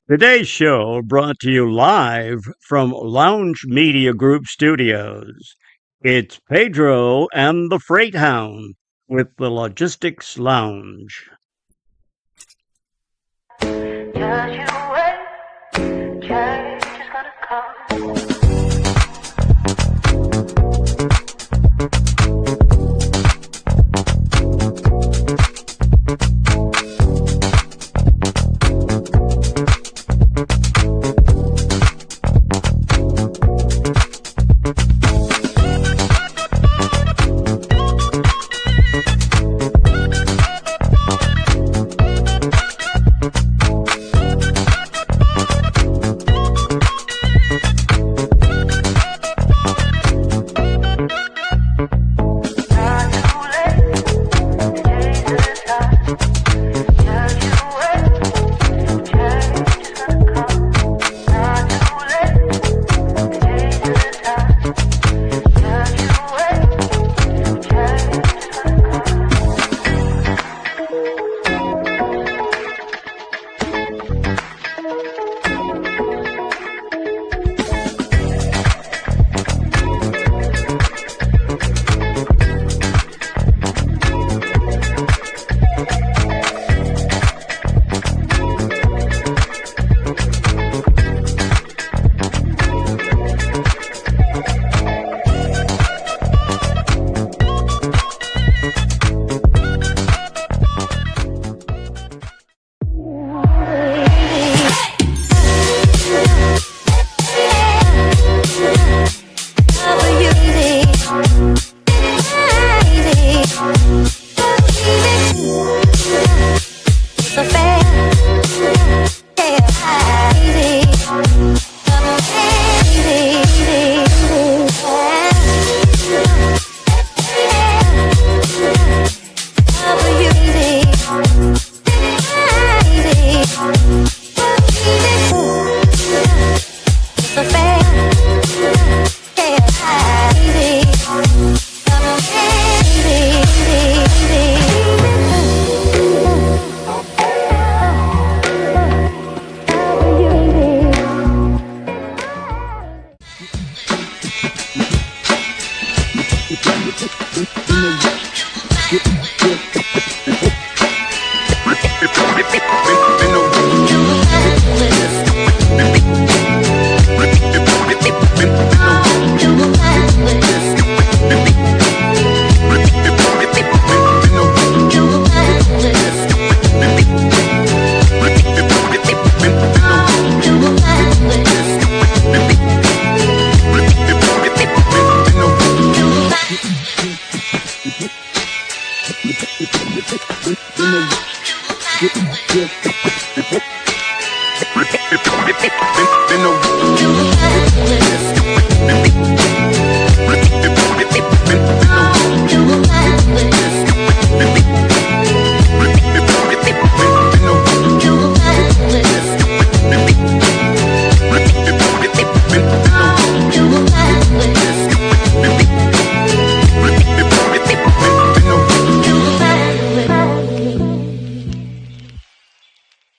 Today's show brought to you live from Lounge Media Group Studios. It's Pedro and the Freight Hound with the Logistics Lounge. Just you wait, change is gonna come.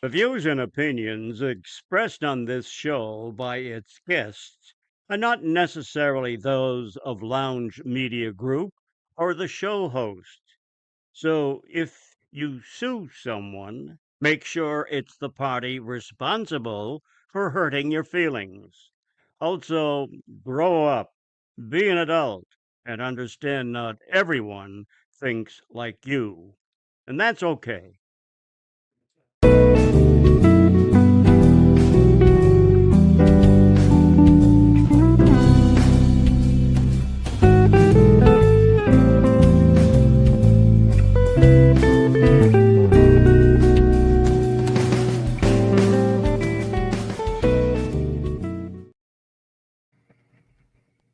The views and opinions expressed on this show by its guests are not necessarily those of Lounge Media Group or the show host. So if you sue someone, make sure it's the party responsible for hurting your feelings. Also, grow up, be an adult, and understand not everyone thinks like you. And that's okay.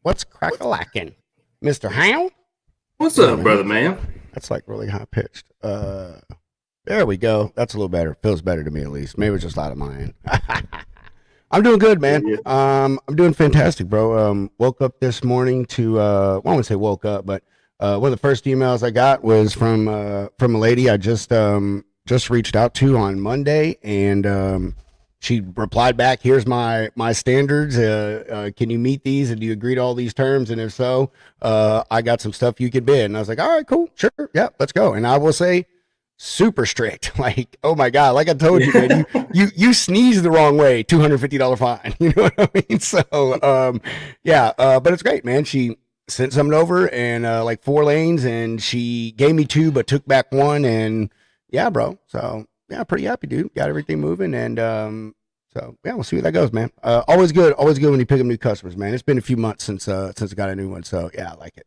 What's crack-a-lackin'? Mr. Hound? What's up, brother man? That's like really high pitched. There we go. That's a little better. Feels better to me at least. Maybe it's just out of my end. I'm doing good, man. Yeah. I'm doing fantastic, bro. Woke up this morning to well, I wouldn't say woke up, but one of the first emails I got was from a lady I just reached out to on Monday, and she replied back, here's my standards. Can you meet these? And do you agree to all these terms? And if so, I got some stuff you could bid. And I was like, all right, cool. Sure. Yeah, let's go. And I will say, super strict. Like, oh my God, like I told you, man, you sneeze the wrong way, $250 fine. You know what I mean? So, but it's great, man. She sent something over and like 4 lanes, and she gave me 2, but took back 1. And yeah, bro. So yeah, pretty happy, dude. Got everything moving, and so yeah, we'll see where that goes, man. Always good when you pick up new customers, man. It's been a few months since I got a new one, so yeah, I like it.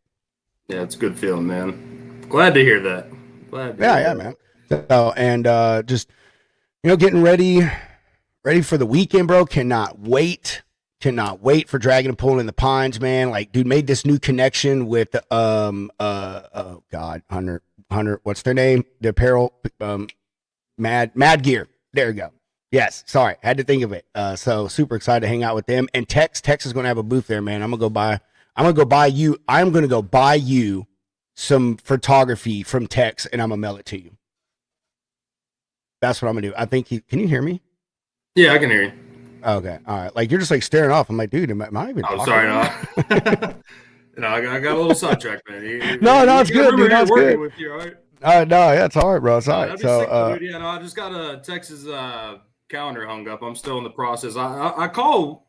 Yeah, it's a good feeling, man. Glad to hear that. Yeah, man. So, and just getting ready for the weekend, bro. Cannot wait for Dragon and Pull in the Pines, man. Like, dude, made this new connection with oh God, Hunter, what's their name? The apparel, Mad Gear. There you go. Yes, sorry, had to think of it. So super excited to hang out with them. And Tex is gonna have a booth there, man. I'm gonna go buy you some photography from Tex, and I'm gonna mail it to you. That's what I'm gonna do. I think can you hear me? Yeah, I can hear you. Okay, all right. Like, you're just like staring off. I'm like, dude, am I even? I'm sorry, no. No, I got a little sidetracked, man. No, it's good, dude. That's good. With you, all right? No, yeah, it's all right, bro. It's all right. So, sick, dude. Yeah, no, I just got a Texas calendar hung up. I'm still in the process. I call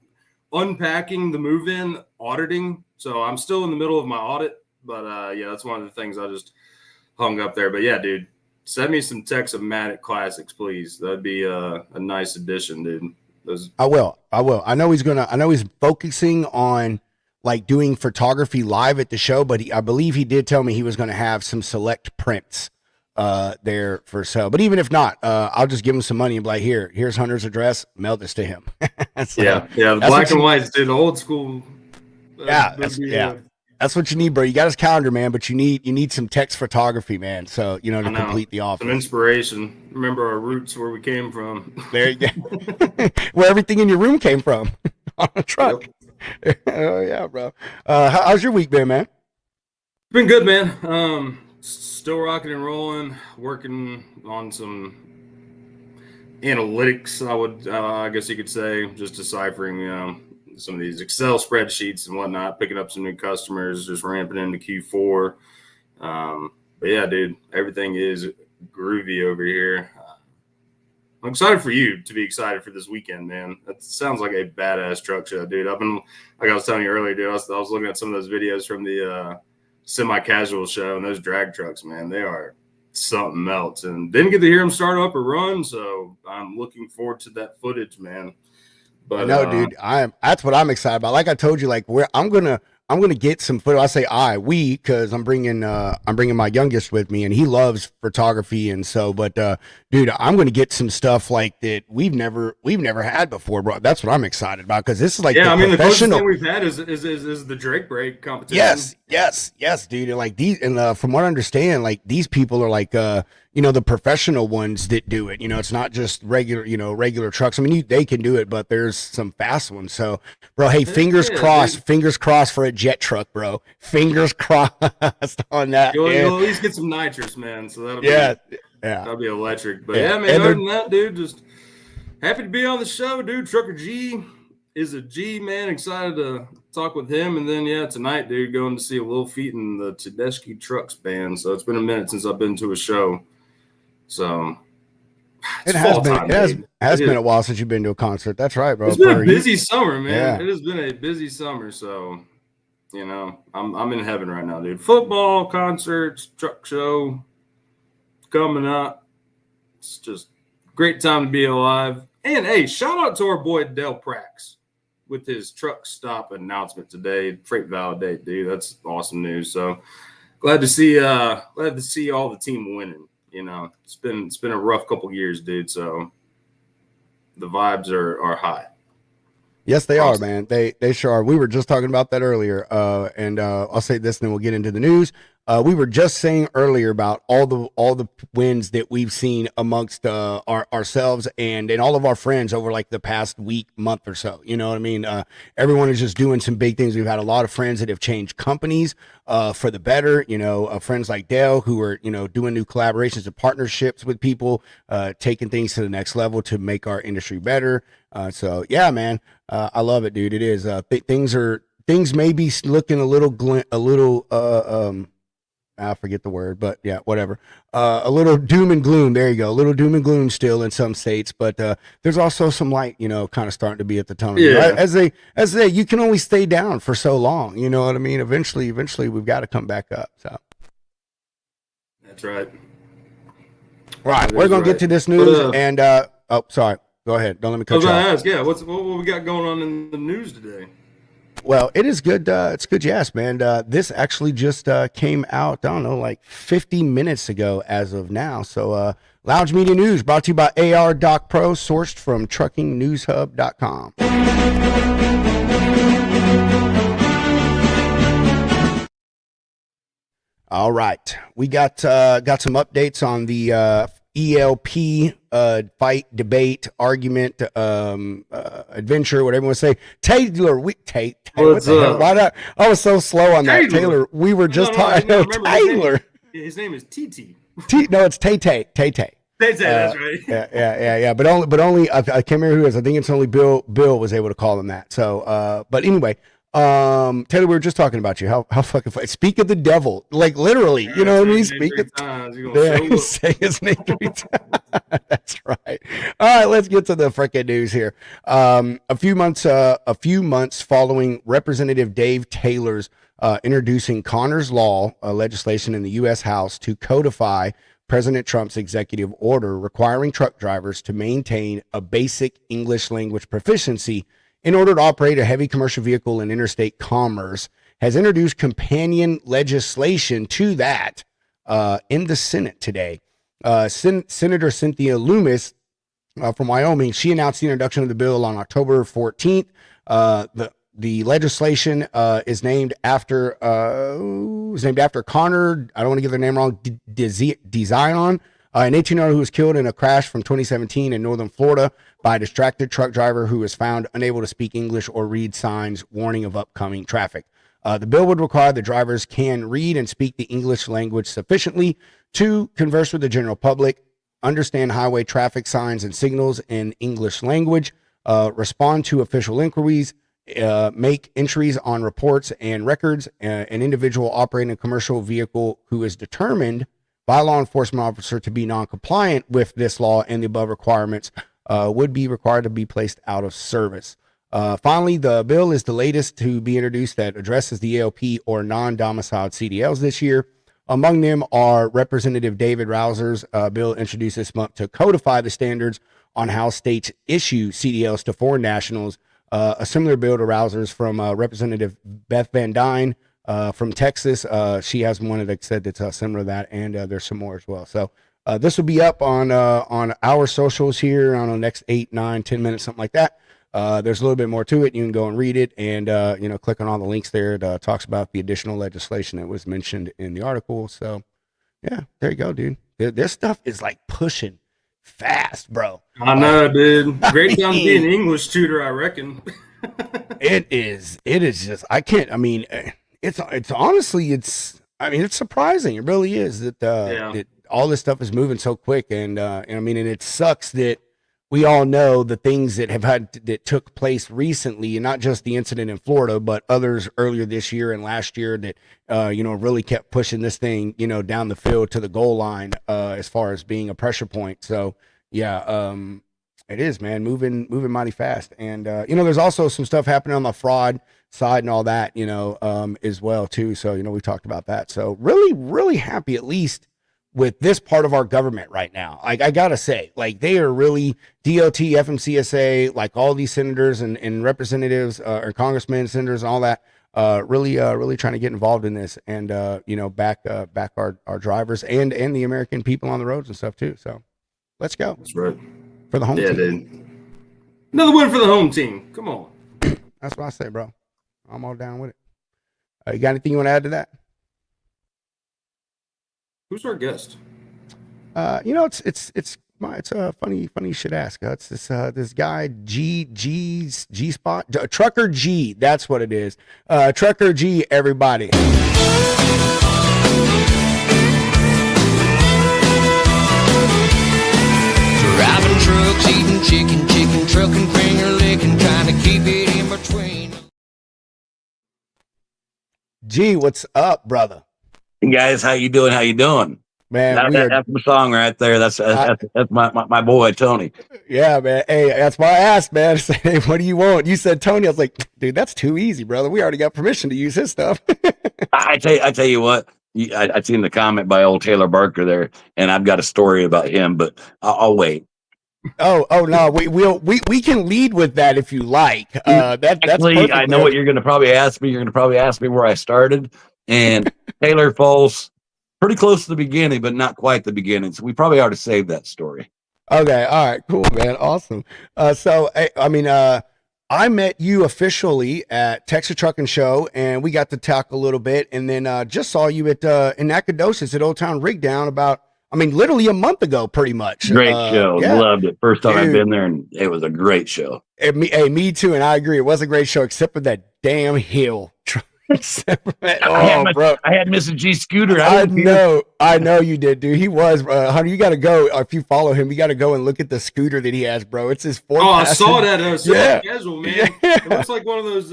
unpacking the move-in auditing, so I'm still in the middle of my audit. But yeah, that's one of the things I just hung up there. But yeah, dude, send me some Texomatic classics, please. That'd be a nice addition, dude. I will. I know he's focusing on like doing photography live at the show, but I believe he did tell me he was going to have some select prints there for sale. But even if not, I'll just give him some money and be like, here's Hunter's address, mail this to him. So, yeah, the black and whites, dude, the old school. That's what you need, bro. You got his calendar, man, but you need some text photography, man. So, to complete the office. Some inspiration. Remember our roots, where we came from. There you go. Where everything in your room came from. On a truck. Yep. Oh yeah, bro. How's your week been, man? It's been good, man. Still rocking and rolling, working on some analytics, I guess you could say, just deciphering, some of these Excel spreadsheets and whatnot, picking up some new customers, just ramping into Q4. But yeah, dude, everything is groovy over here. I'm excited for you to be excited for this weekend, man. That sounds like a badass truck show, dude. I've been, like I was telling you earlier, dude, I was looking at some of those videos from the semi-casual show, and those drag trucks, man, they are something else. And didn't get to hear them start up or run, so I'm looking forward to that footage, man. But no, dude, that's what I'm excited about. Like I told you, like I'm gonna get some footage. I say we, because I'm bringing my youngest with me, and he loves photography, and so. But dude, I'm gonna get some stuff like that we've never had before, bro. That's what I'm excited about, because this is like the closest thing we've had is the Drake break competition. Yes, dude. And like these, and from what I understand, like these people are like the professional ones that do it. It's not just regular trucks. I mean, they can do it, but there's some fast ones. So, bro, hey, fingers crossed for a jet truck, bro. Fingers crossed on that. You'll at least get some nitrous, man. So that'll be electric. But yeah, man. Other than that, dude, just happy to be on the show, dude. Trucker G is a G, man. Excited to talk with him. And then tonight, dude, going to see a Lil Feat and the Tedeschi Trucks band. So it's been a minute since I've been to a show. So it has been a while since you've been to a concert. That's right, bro. It's been a busy summer, man. Yeah. It has been a busy summer. So, I'm in heaven right now, dude. Football, concerts, truck show coming up. It's just a great time to be alive. And hey, shout out to our boy Dale Prax with his truck stop announcement today. Freight Validate, dude. That's awesome news. So glad to see all the team winning. It's been a rough couple years, dude. So the vibes are high. Yes, they are, man. They sure are. We were just talking about that earlier. And I'll say this, and then we'll get into the news. We were just saying earlier about all the wins that we've seen amongst ourselves and all of our friends over like the past week, month or so. You know what I mean? Everyone is just doing some big things. We've had a lot of friends that have changed companies for the better. You know, friends like Dale who are, you know, doing new collaborations and partnerships with people, taking things to the next level to make our industry better. So yeah, man, I love it, dude. It is. Things may be looking a little I forget the word, but yeah, whatever. A little doom and gloom. There you go. A little doom and gloom still in some states, but there's also some light, you know, kind of starting to be at the tunnel. Yeah. As they, you can only stay down for so long. You know what I mean? Eventually, we've got to come back up. So That's right. right, we're gonna get to this news and oh, sorry. Go ahead. Don't let me I cut was you going off. to ask, yeah, what we got going on in the news today? Well, it is good. It's good you asked, man. This actually just came out, I don't know, like 50 minutes ago as of now. So, Lounge Media News brought to you by AR Doc Pro, sourced from truckingnewshub.com. All right. We got some updates on the ELP fight, debate, argument, adventure, whatever you want to say. Taylor, What's up? Why not? I was so slow on that. Taylor. Taylor, we were just talking. No, No, remember Taylor. His name is TT. No, it's Tay Tay. That's right. Yeah. But only I can't remember who it is. I think it's only Bill was able to call him that. So, but anyway, Taylor, we were just talking about you. How fucking funny. Speak of the devil, like literally. You know what I mean? Speak of. Say his name 3 times. That's right. All right, let's get to the frickin' news here. A few months following Representative Dave Taylor's introducing Connor's Law legislation in the U.S. House to codify President Trump's executive order requiring truck drivers to maintain a basic English language proficiency in order to operate a heavy commercial vehicle in interstate commerce, has introduced companion legislation to that in the Senate today. Senator Cynthia Loomis from Wyoming, she announced the introduction of the bill on October 14th. The legislation is named after Connor. I don't want to get their name wrong. Dezion, an 18-year-old who was killed in a crash from 2017 in northern Florida by a distracted truck driver who was found unable to speak English or read signs warning of upcoming traffic. The bill would require that drivers can read and speak the English language sufficiently to converse with the general public, understand highway traffic signs and signals in English language, respond to official inquiries, make entries on reports and records. An individual operating a commercial vehicle who is determined by a law enforcement officer to be non-compliant with this law and the above requirements would be required to be placed out of service. Finally, the bill is the latest to be introduced that addresses the ELP or non-domiciled CDLs this year. Among them are Representative David Rouser's bill introduced this month to codify the standards on how states issue CDLs to foreign nationals. A similar bill to Rouser's from Representative Beth Van Dyne from Texas. She has one that said that's similar to that, and there's some more as well. So this will be up on our socials here on the next 8, 9, 10 minutes, something like that. There's a little bit more to it. You can go and read it and, click on all the links there. It talks about the additional legislation that was mentioned in the article. So, yeah, there you go, dude. This stuff is like pushing fast, bro. I know, dude. Great time to be an English tutor, I reckon. It is just, it's honestly, it's surprising. It really is that all this stuff is moving so quick. And it sucks that we all know the things that took place recently, and not just the incident in Florida, but others earlier this year and last year that, really kept pushing this thing, down the field to the goal line, as far as being a pressure point. So yeah, it is, man, moving mighty fast. And, there's also some stuff happening on the fraud side and all that, as well too. So, we talked about that. So really, really happy at least with this part of our government right now. I gotta say, like, they are really DOT, FMCSA, like all these senators and representatives, or congressmen, senators, and all that, really trying to get involved in this and, back our drivers and the American people on the roads and stuff too. So let's go. That's right. For the home team. Dude. Another win for the home team. Come on. That's what I say, bro. I'm all down with it. You got anything you want to add to that? Who's our guest? It's a funny you should ask. It's this guy G Spot Trucker G. That's what it is. Trucker G. Everybody. Driving trucks, eating chicken, trucking, finger licking, trying to keep it in between. G, what's up, brother? Hey guys, how you doing? How you doing? Man, That's my song right there. That's my boy Tony. yeah, man. Hey, that's why I asked, man. Hey, what do you want? You said Tony. I was like, dude, that's too easy, brother. We already got permission to use his stuff. I tell you what. I seen the comment by old Taylor Barker there, and I've got a story about him, but I'll wait. Oh no, we can lead with that if you like. That's Actually, perfect, I know man. what you're going to probably ask me. You're going to probably ask me where I started, and Taylor falls pretty close to the beginning, but not quite the beginning. So we probably ought to save that story. Okay, all right, cool, man, awesome. I met you officially at Texas Trucking Show, and we got to talk a little bit, and then just saw you at in Nacogdoches at Old Town Rig Down literally a month ago, pretty much. Great show. Yeah. Loved it. First time I've Dude. been there, and it was a great show. Me too, and I agree. It was a great show, except for that damn hill. Bro. I had Mrs. G Scooter. I know you did, dude. He was, Hunter. You got to go if you follow him. You got to go and look at the scooter that he has, bro. It's his fourth. Oh, I saw that. Yeah. Casual, man. Yeah. It looks like one of those.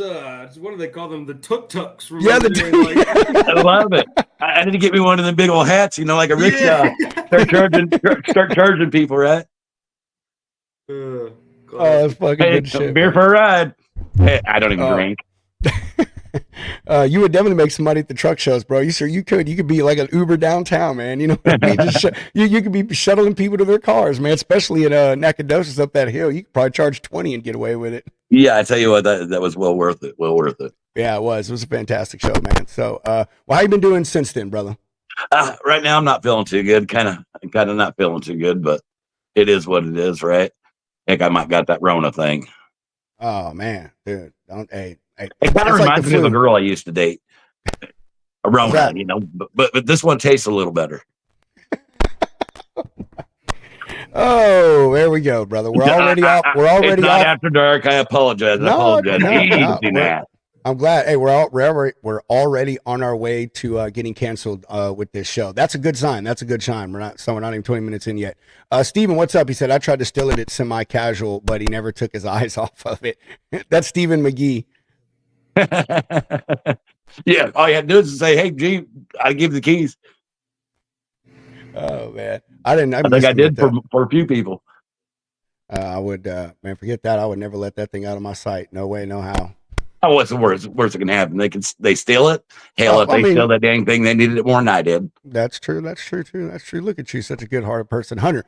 What do they call them? The tuk-tuks. Yeah, I love it. I need to get me one of them big old hats, like a rickshaw. Start charging people, right? Oh, that's fucking good shit. Beer for a ride. Hey, I don't even drink. You would definitely make some money at the truck shows, bro. You could be like an Uber downtown, man. You know what I mean? You could be shuttling people to their cars, man. Especially in Nacogdoches up that hill, you could probably charge 20 and get away with it. Yeah, I tell you what, that was well worth it. Well worth it. Yeah, it was. It was a fantastic show, man. So, how you been doing since then, brother? Right now, I'm not feeling too good. Kind of not feeling too good, but it is what it is, right? I think I might got that Rona thing. Oh man, dude, don't. Hey. It kind of reminds me of a girl I used to date. A Rona, but this one tastes a little better. Oh, there we go, brother. We're already off. We're already it's not off. After dark. I apologize. Easy, man. I'm glad. Hey, we're already on our way to getting canceled with this show. That's a good sign. That's a good sign. We're not even 20 minutes in yet. Steven, what's up? He said I tried to steal it at semi-casual, but he never took his eyes off of it. That's Stephen McGee. Yeah, all you had to do is say, "Hey, G, I give the keys." Oh man, I didn't. I think I did for a few people. I would, man, forget that. I would never let that thing out of my sight. No way, no how. Oh, what's the worst? Worst that can happen? They steal it. Hell, if they steal that dang thing, they needed it more than I did. That's true. That's true. That's true. Look at you, such a good-hearted person, Hunter.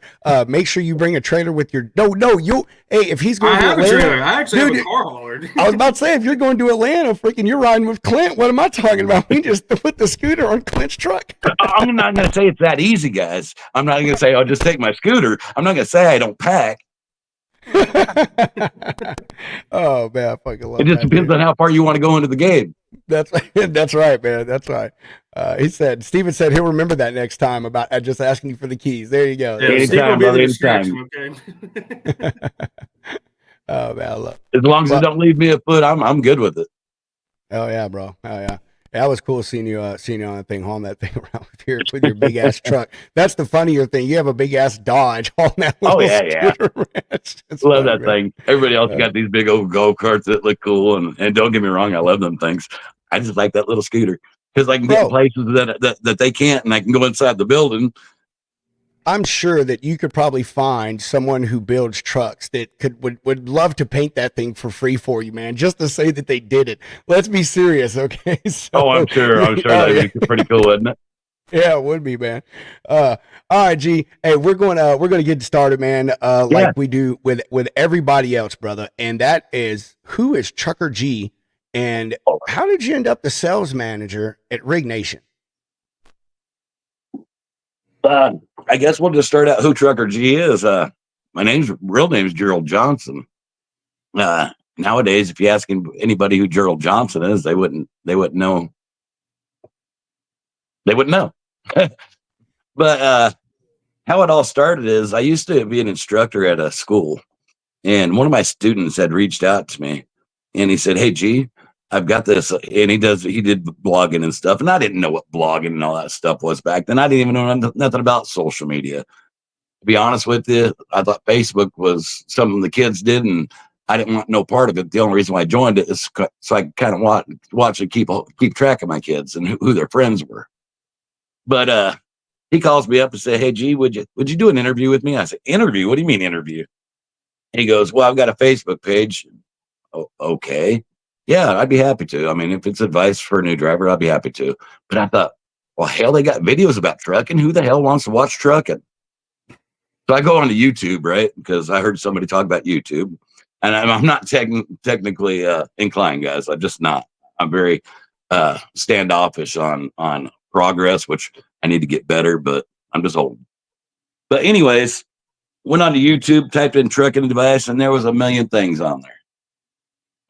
Make sure you bring a trailer with your. Hey, if he's going to Atlanta, a trailer. I actually have a car hauler. I was about to say, if you're going to Atlanta, freaking, you're riding with Clint. What am I talking about? We just put the scooter on Clint's truck. I'm not going to say it's that easy, guys. I'm not going to say I'll just take my scooter. I'm not going to say I don't pack. Oh man, I fucking love it. Just depends on how far you want to go into the game. That's right, man. That's right. Steven said he'll remember that next time about just asking you for the keys. There you go. Yeah, anytime, brother. Anytime. Okay. Oh man, I love it. As long as you don't leave me a foot, I'm good with it. Oh yeah, bro. Oh yeah. That was cool seeing you on that thing, hauling that thing around with your big ass truck. That's the funnier thing. You have a big ass Dodge hauling that. Oh yeah. Love that thing. Everybody else got these big old go karts that look cool, and don't get me wrong, I love them things. I just like that little scooter because I can get places that they can't, and I can go inside the building. I'm sure that you could probably find someone who builds trucks that would love to paint that thing for free for you, man, just to say that they did it. Let's be serious, okay? So, I'm sure that'd be pretty cool, wouldn't it? Yeah, it would be, man. All right, G. Hey, we're gonna get started, man. Like we do with everybody else, brother. And that is, who is Trucker G, and how did you end up the sales manager at Rig Nation? I guess we'll just start out who Trucker G is. My real name is Gerald Johnson. Nowadays, if you ask anybody who Gerald Johnson is, they wouldn't know. They wouldn't know. But how it all started is I used to be an instructor at a school, and one of my students had reached out to me, and he said, "Hey, G, I've got this," and he did blogging and stuff, and I didn't know what blogging and all that stuff was back then. I didn't even know nothing about social media. To be honest with you, I thought Facebook was something the kids did, and I didn't want no part of it. The only reason why I joined it is so I could kind of watch and keep track of my kids and who their friends were. But he calls me up and said, "Hey, G, would you do an interview with me?" I said, "Interview? What do you mean interview?" He goes, "Well, I've got a Facebook page." Oh, okay. Yeah, I'd be happy to. I mean, if it's advice for a new driver, I'd be happy to. But I thought, well, hell, they got videos about trucking. Who the hell wants to watch trucking? So I go onto YouTube, right? Because I heard somebody talk about YouTube. And I'm not technically inclined, guys. I'm just not. I'm very standoffish on progress, which I need to get better, but I'm just old. But anyways, went onto YouTube, typed in trucking advice, and there was a million things on there.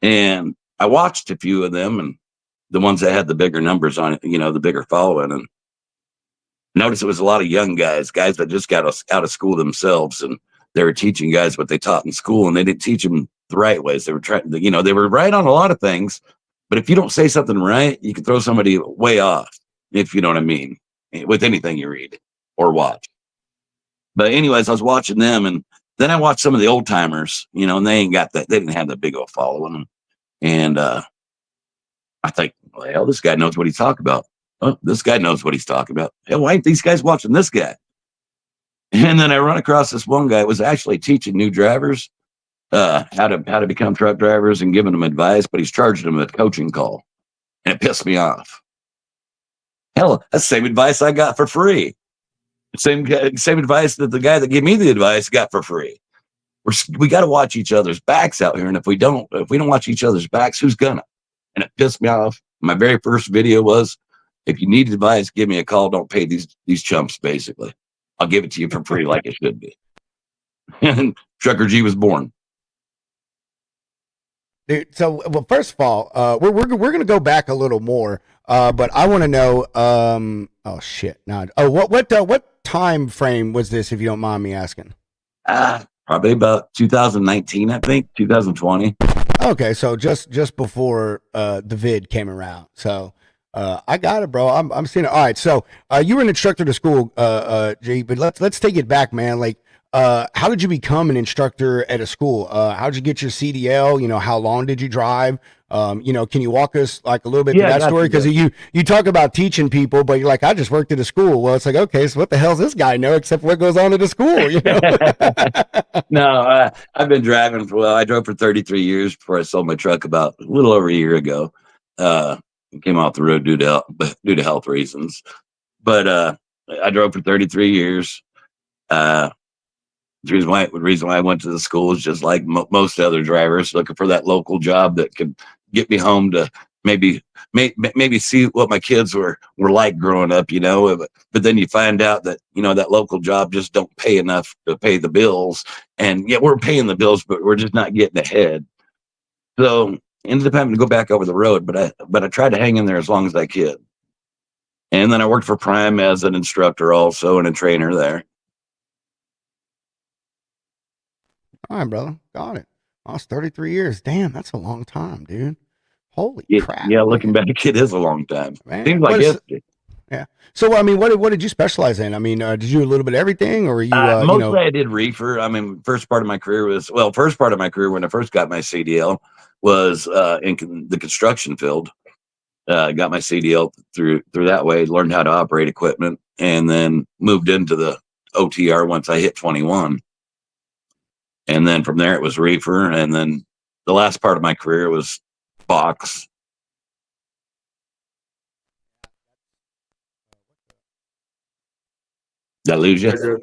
And I watched a few of them, and the ones that had the bigger numbers on it, the bigger following, and noticed it was a lot of young guys that just got out of school themselves, and they were teaching guys what they taught in school, and they didn't teach them the right ways. They were trying, they were right on a lot of things, but if you don't say something right, you can throw somebody way off, if you know what I mean, with anything you read or watch. But anyways, I was watching them, and then I watched some of the old timers, and they didn't have that big old following. And I think, well, this guy knows what he's talking about. Oh, this guy knows what he's talking about. Hell, why ain't these guys watching this guy? And then I run across this one guy who was actually teaching new drivers how to become truck drivers and giving them advice, but he's charging them a coaching call. And it pissed me off. Hell, that's the same advice I got for free. Same advice that the guy that gave me the advice got for free. We got to watch each other's backs out here, and if we don't watch each other's backs, who's gonna? And it pissed me off. My very first video was, if you need advice, give me a call. Don't pay these chumps. Basically, I'll give it to you for free, like it should be. And Trucker G was born. Dude, so well, first of all, we're gonna go back a little more, but I want to know. Oh shit! Now, what time frame was this, if you don't mind me asking? Probably about 2019, I think 2020. Okay, so just before the vid came around. So I got it, bro. I'm seeing it. All right, so you were an instructor to school, G, but let's take it back, man. Like, how did you become an instructor at a school? How did you get your CDL? How long did you drive? Can you walk us like a little bit through that story? Because you talk about teaching people, but you're like, I just worked at a school. Well, it's like, okay, so what the hell does this guy know except what goes on at the school? No, I've been driving I drove for 33 years before I sold my truck about a little over a year ago. Came off the road due to health reasons, but I drove for 33 years. The reason why I went to the school is just like most other drivers, looking for that local job that could get me home to maybe see what my kids were like growing up, but then you find out that, that local job just don't pay enough to pay the bills. And yeah, we're paying the bills, but we're just not getting ahead. So ended up having to go back over the road, but I tried to hang in there as long as I could. And then I worked for Prime as an instructor also and a trainer there. All right, brother. Got it. That's 33 years. Damn, that's a long time, dude. Holy crap. Yeah, looking back, it is a long time. Man, seems like history. Yeah. So, I mean, what did you specialize in? I mean, did you do a little bit of everything, or you? Mostly, I did reefer. I mean, first part of my career when I first got my CDL was in the construction field. Got my CDL through that way. Learned how to operate equipment, and then moved into the OTR once I hit 21. And then from there, it was reefer. And then the last part of my career was box. Did I lose you?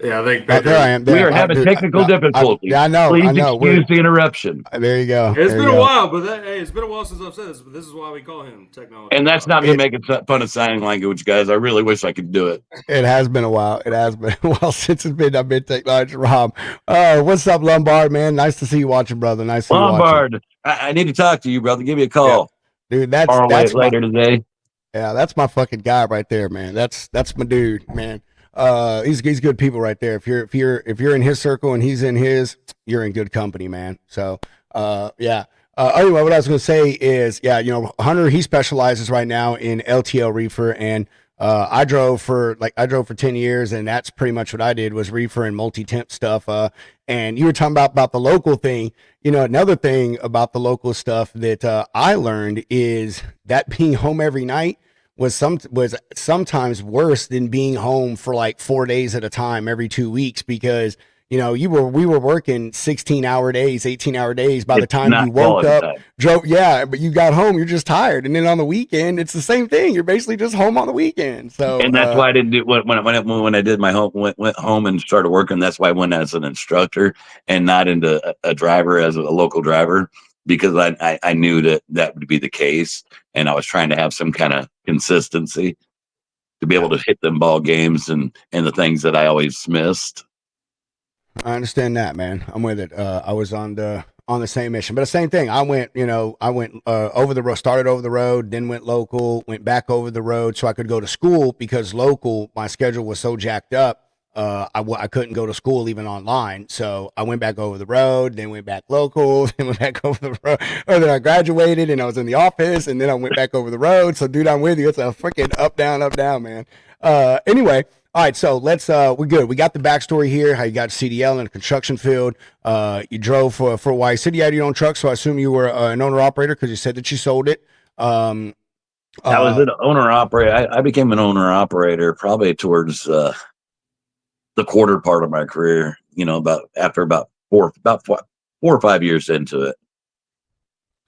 Yeah, I think there I am. We are having technical difficulties. I know. Please excuse the interruption. There you go. It's been a while, but it's been a while since I've said this. But this is why we call him technology. And that's not me making fun of sign language, guys. I really wish I could do it. It has been a while. It has been a while since I've been technology. Rob, what's up, Lombard, man? Nice to see you watching, brother. Nice to see you watching. Lombard, I need to talk to you, brother. Give me a call. Yeah. Dude, that's later today. Yeah, that's my fucking guy right there, man. That's my dude, man. He's good people right there. If you're in his circle and he's in his, you're in good company, man. So, yeah. Anyway, what I was going to say is, yeah, you know, Hunter, he specializes right now in LTL reefer, and I drove for 10 years, and that's pretty much what I did, was reefer and multi-temp stuff. And you were talking about the local thing. You know, another thing about the local stuff that I learned is that being home every night was sometimes worse than being home for like 4 days at a time every 2 weeks, because you know, we were working 16-hour days, 18-hour days. By the time you woke up, drove, yeah, but you got home, you're just tired. And then on the weekend, it's the same thing. You're basically just home on the weekend. So, and that's why I didn't do when I did my home, went home and started working. That's why I went as an instructor and not into a driver, as a local driver, because I knew that would be the case, and I was trying to have some kind of consistency to be able to hit them ball games and the things that I always missed. I understand that, man. I'm with it. I was on the same mission, but the same thing. I went over the road, started over the road, then went local, went back over the road so I could go to school, because local, my schedule was so jacked up. I couldn't go to school even online. So I went back over the road, then went back local, then went back over the road. Or then I graduated and I was in the office, and then I went back over the road. So dude, I'm with you. It's a freaking up, down, man. Anyway. All right, so let's we're good. We got the backstory here, how you got CDL in the construction field. You drove for a while. You said you had your own truck, so I assume you were an owner operator, because you said that you sold it. I was an owner operator. I became an owner operator probably towards the quarter part of my career, you know, after four or 5 years into it.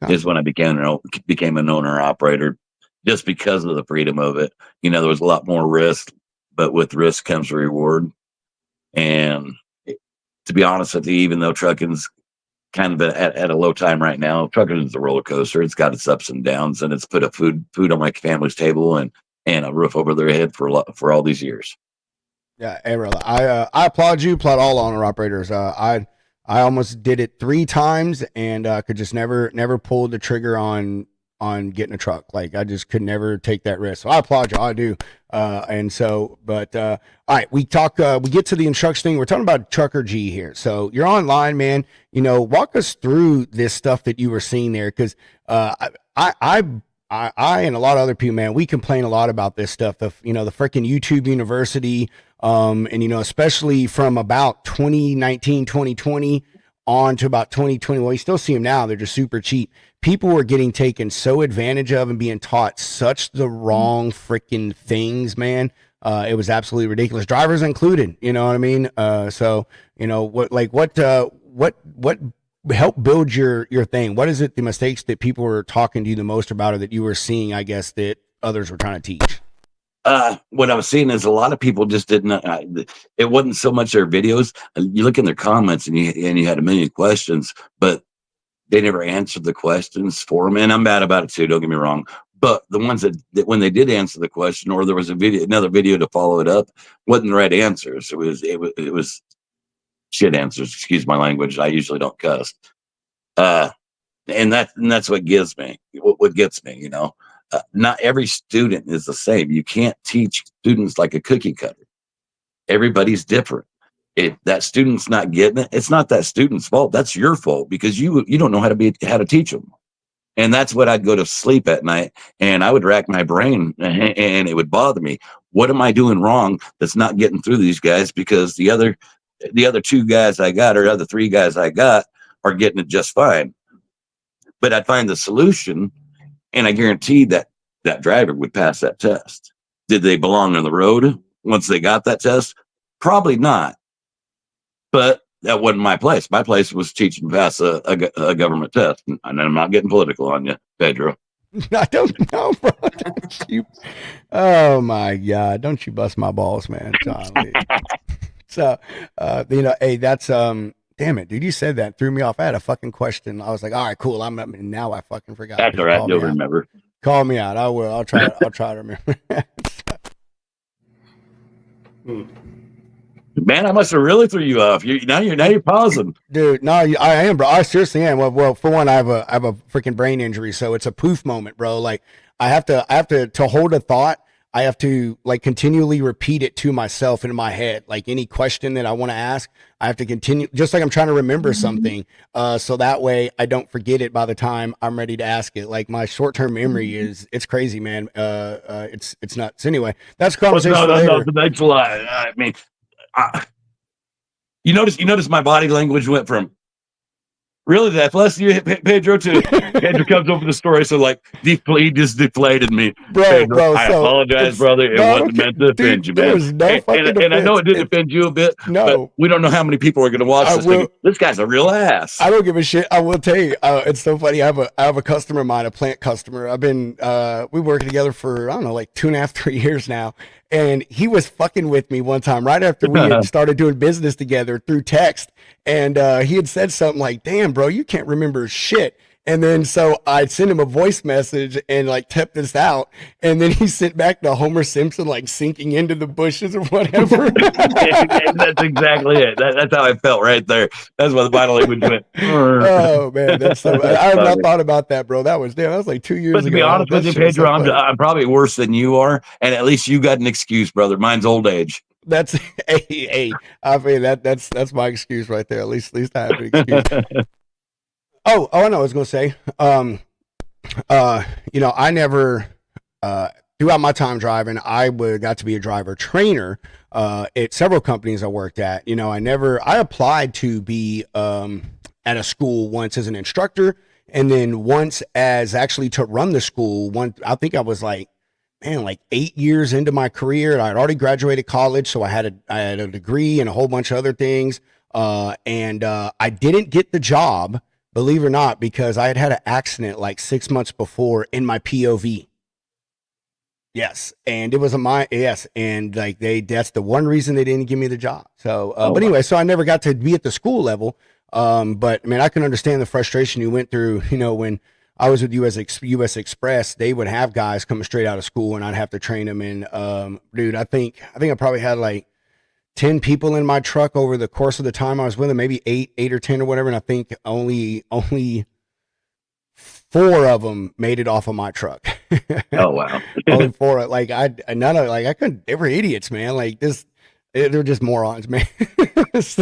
Is when I became an owner operator, just because of the freedom of it. You know, there was a lot more risk, but with risk comes reward. And to be honest with you, even though trucking's kind of at a low time right now, trucking is a roller coaster. It's got its ups and downs, and it's put a food on my family's table and a roof over their head for all these years. Yeah, I applaud you. Applaud all owner operators. I almost did it 3 times, and could just never pull the trigger on getting a truck. Like, I just could never take that risk. So I applaud you. I do. And so, but, all right, we get to the instruction thing. We're talking about Trucker G here. So you're online, man, you know, walk us through this stuff that you were seeing there. Cause, I and a lot of other people, man, we complain a lot about this stuff. The freaking YouTube University, and, you know, especially from about 2019, 2020 on to about 2020. Well, you still see them now. They're just super cheap. People were getting taken so advantage of and being taught such the wrong freaking things, man. It was absolutely ridiculous. Drivers included, you know what I mean? So, you know, what helped build your thing? What is it, the mistakes that people were talking to you the most about, or that you were seeing, I guess, that others were trying to teach? What I was seeing is a lot of people just didn't. It wasn't so much their videos. You look in their comments, and you had a million questions, but they never answered the questions for them. And I'm bad about it too. Don't get me wrong. But the ones that when they did answer the question, or there was another video to follow it up, wasn't the right answers. It was shit answers. Excuse my language. I usually don't cuss. And that's what gets me. What gets me, you know. Not every student is the same. You can't teach students like a cookie cutter. Everybody's different. If that student's not getting it, it's not that student's fault. That's your fault, because you don't know how to teach them. And that's what I'd go to sleep at night, and I would rack my brain, and it would bother me. What am I doing wrong that's not getting through these guys? Because the other 2 guys I got, or other 3 guys I got, are getting it just fine. But I'd find the solution, and I guaranteed that driver would pass that test. Did they belong on the road once they got that test? Probably not. But that wasn't my place. My place was teaching to pass a government test. And I'm not getting political on you, Pedro. I don't know, bro. Oh my God. Don't you bust my balls, man. So, you know, hey, that's, damn it, dude. You said that, threw me off. I had a fucking question. I was like, all right, cool. Now I fucking forgot. That's all right. You'll remember. Call me out. I will. I'll try to remember. Man, I must have really threw you off. Now you're pausing, dude. No, I am, bro. I seriously am. Well, for one, I have a freaking brain injury, so it's a poof moment, bro. Like, I have to hold a thought. I have to like continually repeat it to myself in my head. Like any question that I want to ask, I have to continue, just like I'm trying to remember something. So that way I don't forget it by the time I'm ready to ask it. Like my short-term memory it's crazy, man. It's nuts. Anyway, that's a conversation later. No, thanks a lot. I mean, you notice my body language went from really that last year Pedro to Pedro comes over the story. So like he just deflated me. Bro, I apologize, brother. It wasn't meant to offend you, man. There's no fucking and I know it didn't offend you a bit. No. But we don't know how many people are going to watch this thing. This guy's a real ass. I don't give a shit. I will tell you, it's so funny. I have a customer of mine, a plant customer. I've been we working together for I don't know, like 2.5, 3 years now. And he was fucking with me one time right after we had started doing business together through text. And he had said something like, damn, bro, you can't remember shit. And then so I sent him a voice message and like typed this out. And then he sent back to Homer Simpson, like sinking into the bushes or whatever. That's exactly it. That's how I felt right there. That's why the body language went. Oh, man. That's so bad. I have not thought about that, bro. That was like 2 years ago. But to be honest with you, Pedro, I'm probably worse than you are. And at least you got an excuse, brother. Mine's old age. That's hey, I mean that's my excuse right there. At least I have an excuse. Oh, I know. I was gonna say, I never, throughout my time driving, I got to be a driver trainer at several companies I worked at. I applied to be at a school once as an instructor, and then once as actually to run the school. I think I was like 8 years into my career. I'd already graduated college, so I had a degree and a whole bunch of other things. And I didn't get the job, believe it or not, because I had an accident like 6 months before in my POV. Yes, and it was and like that's the one reason they didn't give me the job. So, but anyway, so I never got to be at the school level. But I mean, I can understand the frustration you went through. When I was with US Express, they would have guys coming straight out of school, and I'd have to train them. And dude, I think I probably had like 10 people in my truck over the course of the time I was with them, maybe eight or 10 or whatever. And I think only 4 of them made it off of my truck. Oh wow! Only 4. Like I couldn't. They were idiots, man. Like this. They're just morons, man.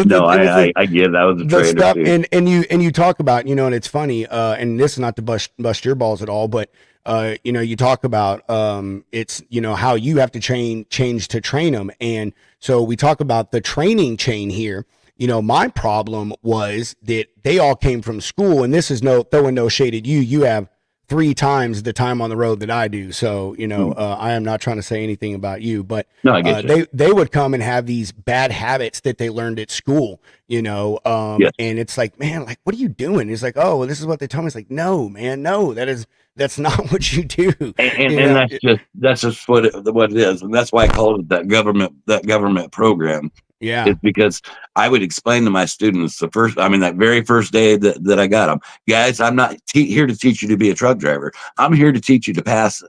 No, I get that was a trainer stuff, too. and you talk about, and it's funny, and this is not to bust your balls at all, but you talk about it's how you have to change to train them, and so we talk about the training chain here. My problem was that they all came from school, and this is throwing no shade at you. You have 3 times the time on the road that I do. So, I am not trying to say anything about you, but no, I get you. They would come and have these bad habits that they learned at school, Yes. And it's like, man, like, what are you doing? It's like, oh, well, this is what they tell me. It's like, no, man, no, that's not what you do. And that's just what it is. And that's why I called it that government program. Yeah. It's because I would explain to my students that very first day that I got them, guys, I'm not here to teach you to be a truck driver. I'm here to teach you to pass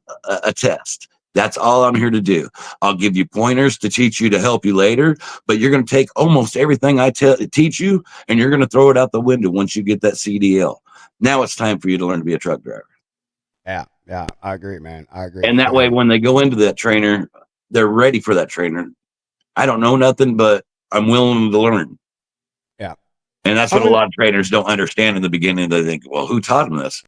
a test. That's all I'm here to do. I'll give you pointers to teach you to help you later, but you're going to take almost everything I teach you, and you're going to throw it out the window once you get that CDL. Now it's time for you to learn to be a truck driver. Yeah, I agree, man. I agree. And that way, when they go into that trainer, they're ready for that trainer. I don't know nothing, but I'm willing to learn. Yeah. And that's what a lot of trainers don't understand in the beginning. They think, well, who taught them this?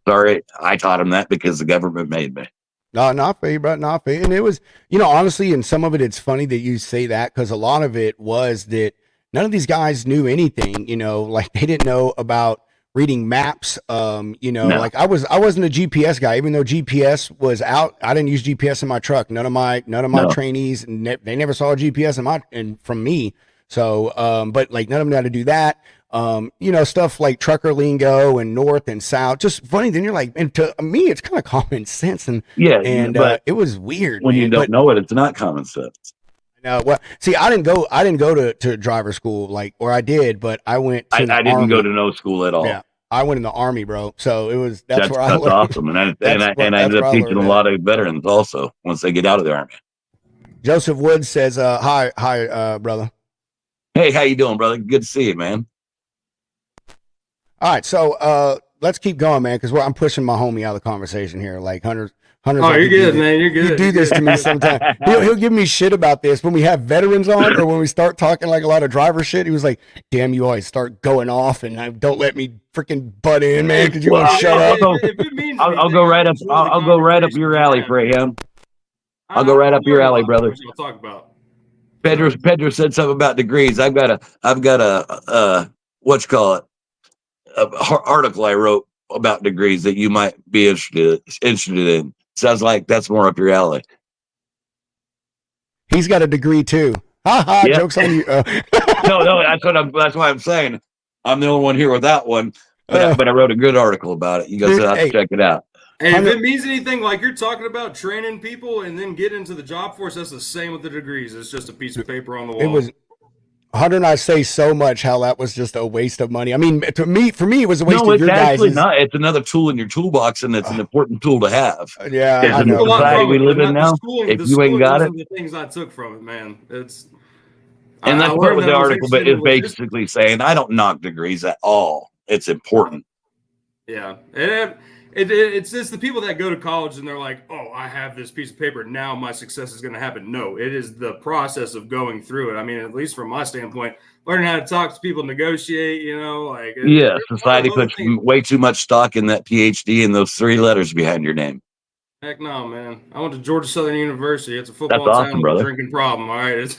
Sorry, I taught them that because the government made me. No, not for you, bro. Not for you. And it was, honestly, and some of it, it's funny that you say that, because a lot of it was that none of these guys knew anything, like they didn't know about reading maps. No. Like I wasn't a GPS guy, even though GPS was out. I didn't use GPS in my truck. None of my trainees, they never saw a GPS from me. So, but like none of them knew how to do that. Stuff like trucker lingo and north and south, just funny. Then you're like, and to me, it's kind of common sense. And but it was weird when you don't know it. It's not common sense. No, well, see, I didn't go to driver school, or I did, but I went to I didn't go to no school at all. Yeah, I went in the Army, bro. So that's where that's awesome. And I ended up teaching a lot of veterans also once they get out of the Army. Joseph Woods says, hi, brother. Hey, how you doing, brother? Good to see you, man. All right, so let's keep going, man, because I'm pushing my homie out of the conversation here. Like Hunter's Oh, like, you're "You do good, this- man. You're You good. do You're this to good. me sometimes. He'll give me shit about this when we have veterans on, or when we start talking like a lot of driver shit. He was like, "Damn, you always start going off, and don't let me freaking butt in, man, because you Well, won't shut I'll up." go- If it means I'll anything, go I right up. enjoy the I'll go right up conversations your we're alley, having. Graham. I'll go right up your learn a alley, lot brother. What y'all talk about? Pedro said something about degrees. I've got a what you call it, article I wrote about degrees that you might be interested in. Sounds like that's more up your alley. He's got a degree too. Ha ha! Yep. Jokes on you. No, that's why I'm saying I'm the only one here with that one. But I wrote a good article about it. You guys Dude, have to hey. check it out. And if Hunter- it means anything, like you're talking about training people and then get into the job force, that's the same with the degrees. It's just a piece of paper on the wall. It was Hunter and I say so much how that was just a waste of money. I mean, for me, it was a waste No, of it's your actually guys'. not. It's another tool in your toolbox, and it's an important tool to have. Yeah, It's I in know. the society we live but in not now. the schooling. If The you ain't schooling got wasn't it, the things I took from it, man. It's and that's I part learned what that the I was article interested in is logistics. basically saying. I don't knock degrees at all. It's important. Yeah, it's the people that go to college and they're like, oh, I have this piece of paper. Now my success is going to happen. No, it is the process of going through it. I mean, at least from my standpoint, learning how to talk to people, negotiate, like. Yeah, society puts way too much stock in that PhD and those 3 letters behind your name. Heck no, man. I went to Georgia Southern University. It's a football That's town awesome, with a brother. drinking problem. All right.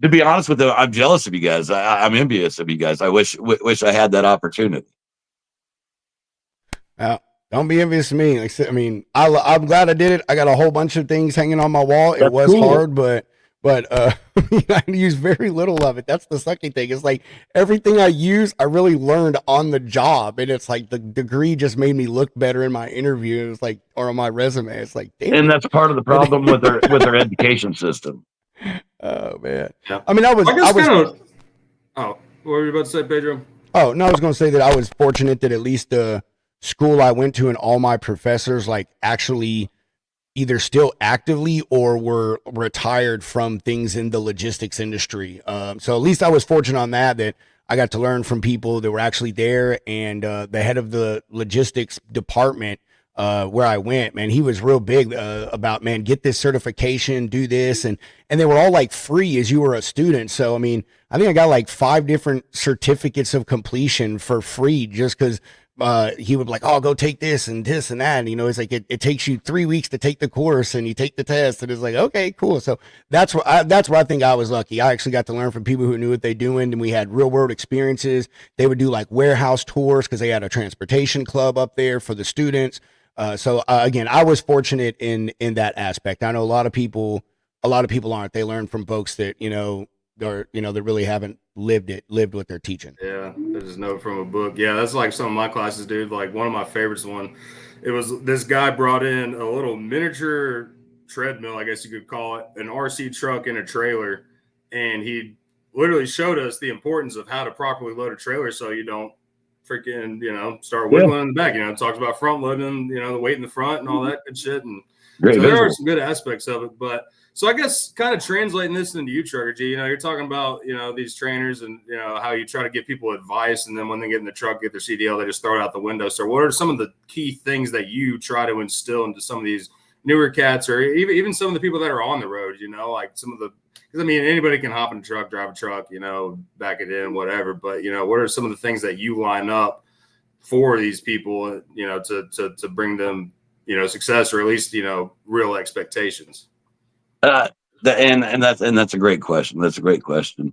To be honest with you, I'm jealous of you guys. I'm envious of you guys. I wish I had that opportunity. Don't be envious of me. Like I said, I mean, I'm glad I did it. I got a whole bunch of things hanging on my wall. It That's was cool. hard, but I use very little of it. That's the sucky thing. It's like everything I use, I really learned on the job, and it's like the degree just made me look better in my interview. It's like, or on my resume. It's like, damn. And that's part of the problem with their education system. Oh man. Yeah. I mean, I was. Oh, what were you about to say, Pedro? Oh no, I was going to say that I was fortunate that at least the school I went to and all my professors like actually either still actively or were retired from things in the logistics industry. So at least I was fortunate on that I got to learn from people that were actually there. And the head of the logistics department where I went, man, he was real big about, man, get this certification, do this. And they were all like free as you were a student. So, I mean, I think I got like 5 different certificates of completion for free just because he would be like, oh, go take this and this and that. And, it's like, it takes you 3 weeks to take the course and you take the test. And it's like, okay, cool. So that's where I think I was lucky. I actually got to learn from people who knew what they're doing, and we had real world experiences. They would do like warehouse tours because they had a transportation club up there for the students. So again, I was fortunate in that aspect. I know a lot of people aren't. They learn from folks that, that really haven't lived what they're teaching. Yeah, I just know from a book. Yeah, that's like some of my classes, dude. Like one of my favorites it was this guy brought in a little miniature treadmill, I guess you could call it, an RC truck in a trailer. And he literally showed us the importance of how to properly load a trailer so you don't freaking, start wiggling in the back. It talks about front loading, the weight in the front and all that good shit. And Great so there are visual. some good aspects of it. But so I guess kind of translating this into you, Trucker G, you're talking about, these trainers and, how you try to give people advice. And then when they get in the truck, get their CDL, they just throw it out the window. So what are some of the key things that you try to instill into some of these newer cats or even some of the people that are on the road, like some of the, because I mean, anybody can hop in a truck, drive a truck, back it in, whatever. But, what are some of the things that you line up for these people, to bring them, success or at least, real expectations? And that's a great question. That's a great question.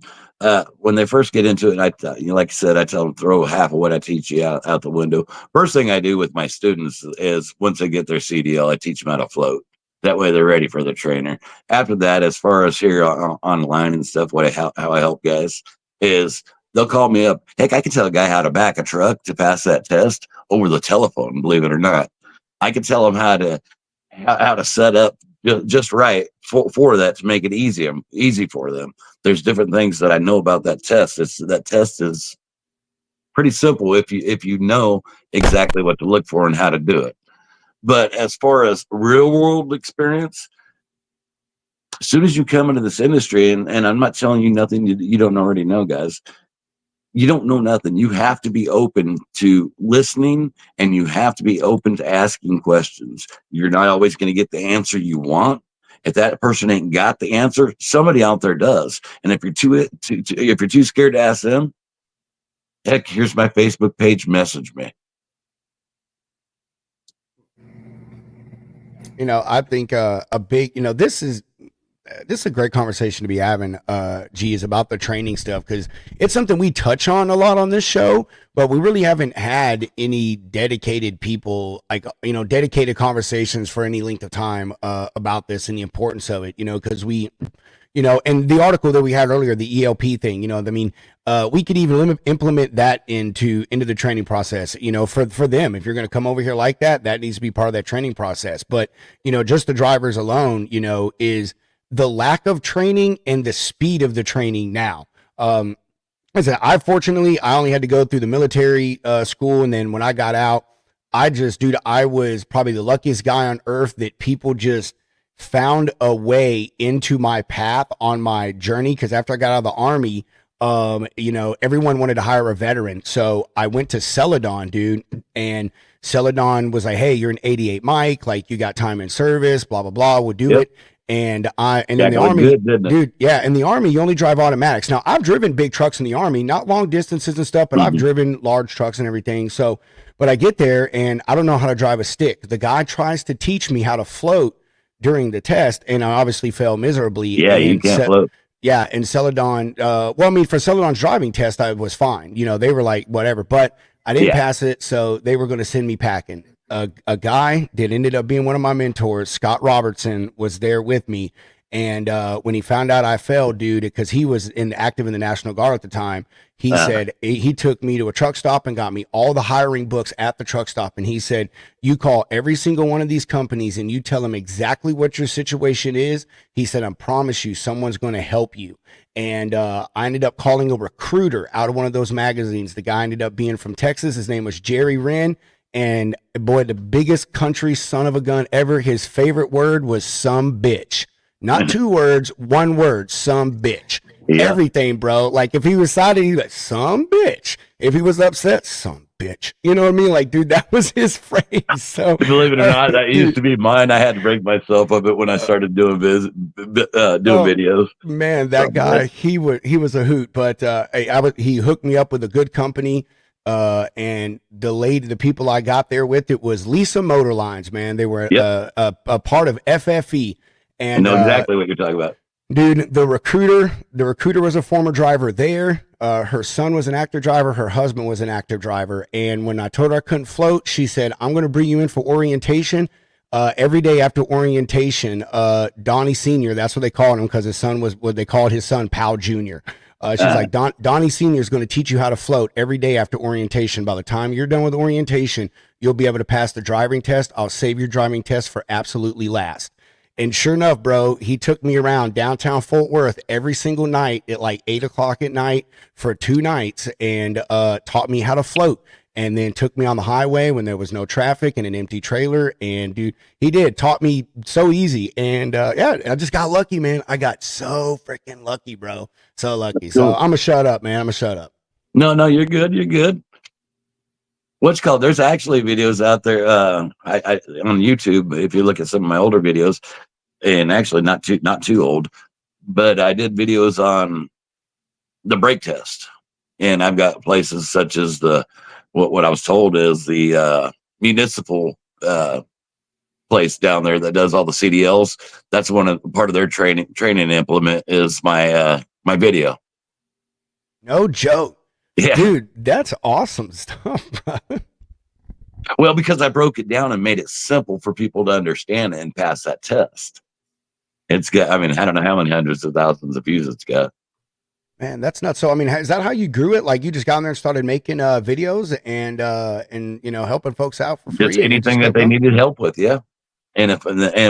When they first get into it, like I said, I tell them throw half of what I teach you out the window. First thing I do with my students is once they get their CDL, I teach them how to float. That way they're ready for the trainer. After that, as far as here online and stuff, how I help guys is they'll call me up. Heck, I can tell a guy how to back a truck to pass that test over the telephone, believe it or not. I can tell them how to set up just right for that to make it easy for them. There's different things that I know about that test. That test is pretty simple if you know exactly what to look for and how to do it. But as far as real world experience, as soon as you come into this industry, and I'm not telling you nothing you don't already know, guys, you don't know nothing. You have to be open to listening, and you have to be open to asking questions. You're not always going to get the answer you want. If that person ain't got the answer, somebody out there does. And if you're too scared to ask them, heck, here's my Facebook page. Message me. You know, I think a big, you know, this is a great conversation to be having, G, is about the training stuff, because it's something we touch on a lot on this show, but we really haven't had any dedicated people, like, you know, dedicated conversations for any length of time about this and the importance of it, you know, because we, you know, and the article that we had earlier, the ELP thing, you know, I mean, we could even implement that into the training process, you know, for them. If you're going to come over here like that, that needs to be part of that training process. But, you know, just the drivers alone, you know, is the lack of training and the speed of the training now. I said, I only had to go through the military school. And then when I got out, I was probably the luckiest guy on earth that people just found a way into my path on my journey. Cause after I got out of the Army, you know, everyone wanted to hire a veteran. So I went to Celadon, dude. And Celadon was like, hey, you're an 88 Mike. Like, you got time in service, blah, blah, blah. We'll do it. And in the Army, dude, yeah, in the Army, you only drive automatics. Now, I've driven big trucks in the Army, not long distances and stuff, but I've driven large trucks and everything. So, but I get there and I don't know how to drive a stick. The guy tries to teach me how to float during the test, and I obviously fail miserably. Yeah, you can't float. Yeah, and Celadon, well, I mean, for Celadon's driving test, I was fine. You know, they were like, whatever, but I didn't pass it, so they were going to send me packing. A guy that ended up being one of my mentors, Scott Robertson, was there with me. And when he found out I failed, dude, because he was active in the National Guard at the time, he said he took me to a truck stop and got me all the hiring books at the truck stop. And he said, you call every single one of these companies and you tell them exactly what your situation is. He said, I promise you, someone's going to help you. And I ended up calling a recruiter out of one of those magazines. The guy ended up being from Texas. His name was Jerry Wren. And boy, the biggest country son of a gun ever. His favorite word was some bitch. Not 2 words, 1 word, some bitch. Yeah. Everything, bro. Like, if he was excited, he'd be like, some bitch. If he was upset, some bitch. You know what I mean? Like, dude, that was his phrase. So believe it or not, that used to be mine. I had to break myself of it when I started doing videos. Man, that guy, he was a hoot. But he hooked me up with a good company. And the people I got there with, it was Lisa Motor Lines, man. They were a part of FFE. And I know exactly what you're talking about. Dude, the recruiter was a former driver there. Her son was an active driver. Her husband was an active driver. And when I told her I couldn't float, she said, I'm going to bring you in for orientation. Every day after orientation, Donnie Sr., that's what they called him, because his son was what they called his son, Pal Jr. She's like, Donnie Sr. is going to teach you how to float every day after orientation. By the time you're done with orientation, you'll be able to pass the driving test. I'll save your driving test for absolutely last. And sure enough, bro, he took me around downtown Fort Worth every single night at like 8:00 at night for 2 nights and taught me how to float. And then took me on the highway when there was no traffic and an empty trailer. And dude, he taught me so easy. And yeah, I just got lucky, man. I got so freaking lucky, bro. So lucky. So I'm gonna shut up, man. I'm gonna shut up. No, you're good. You're good. What's called? There's actually videos out there I on YouTube. If you look at some of my older videos, and actually not too old, but I did videos on the brake test, and I've got places such as what I was told is the municipal place down there that does all the CDLs. That's part of their training implement is my video. No joke. Yeah. Dude, that's awesome stuff, bro. Well, because I broke it down and made it simple for people to understand and pass that test. It's got, I mean, I don't know how many hundreds of thousands of views it's got. Man, that's nuts. So, I mean, is that how you grew it? Like, you just got in there and started making videos and you know, helping folks out for free? Just anything that they needed help with, yeah. And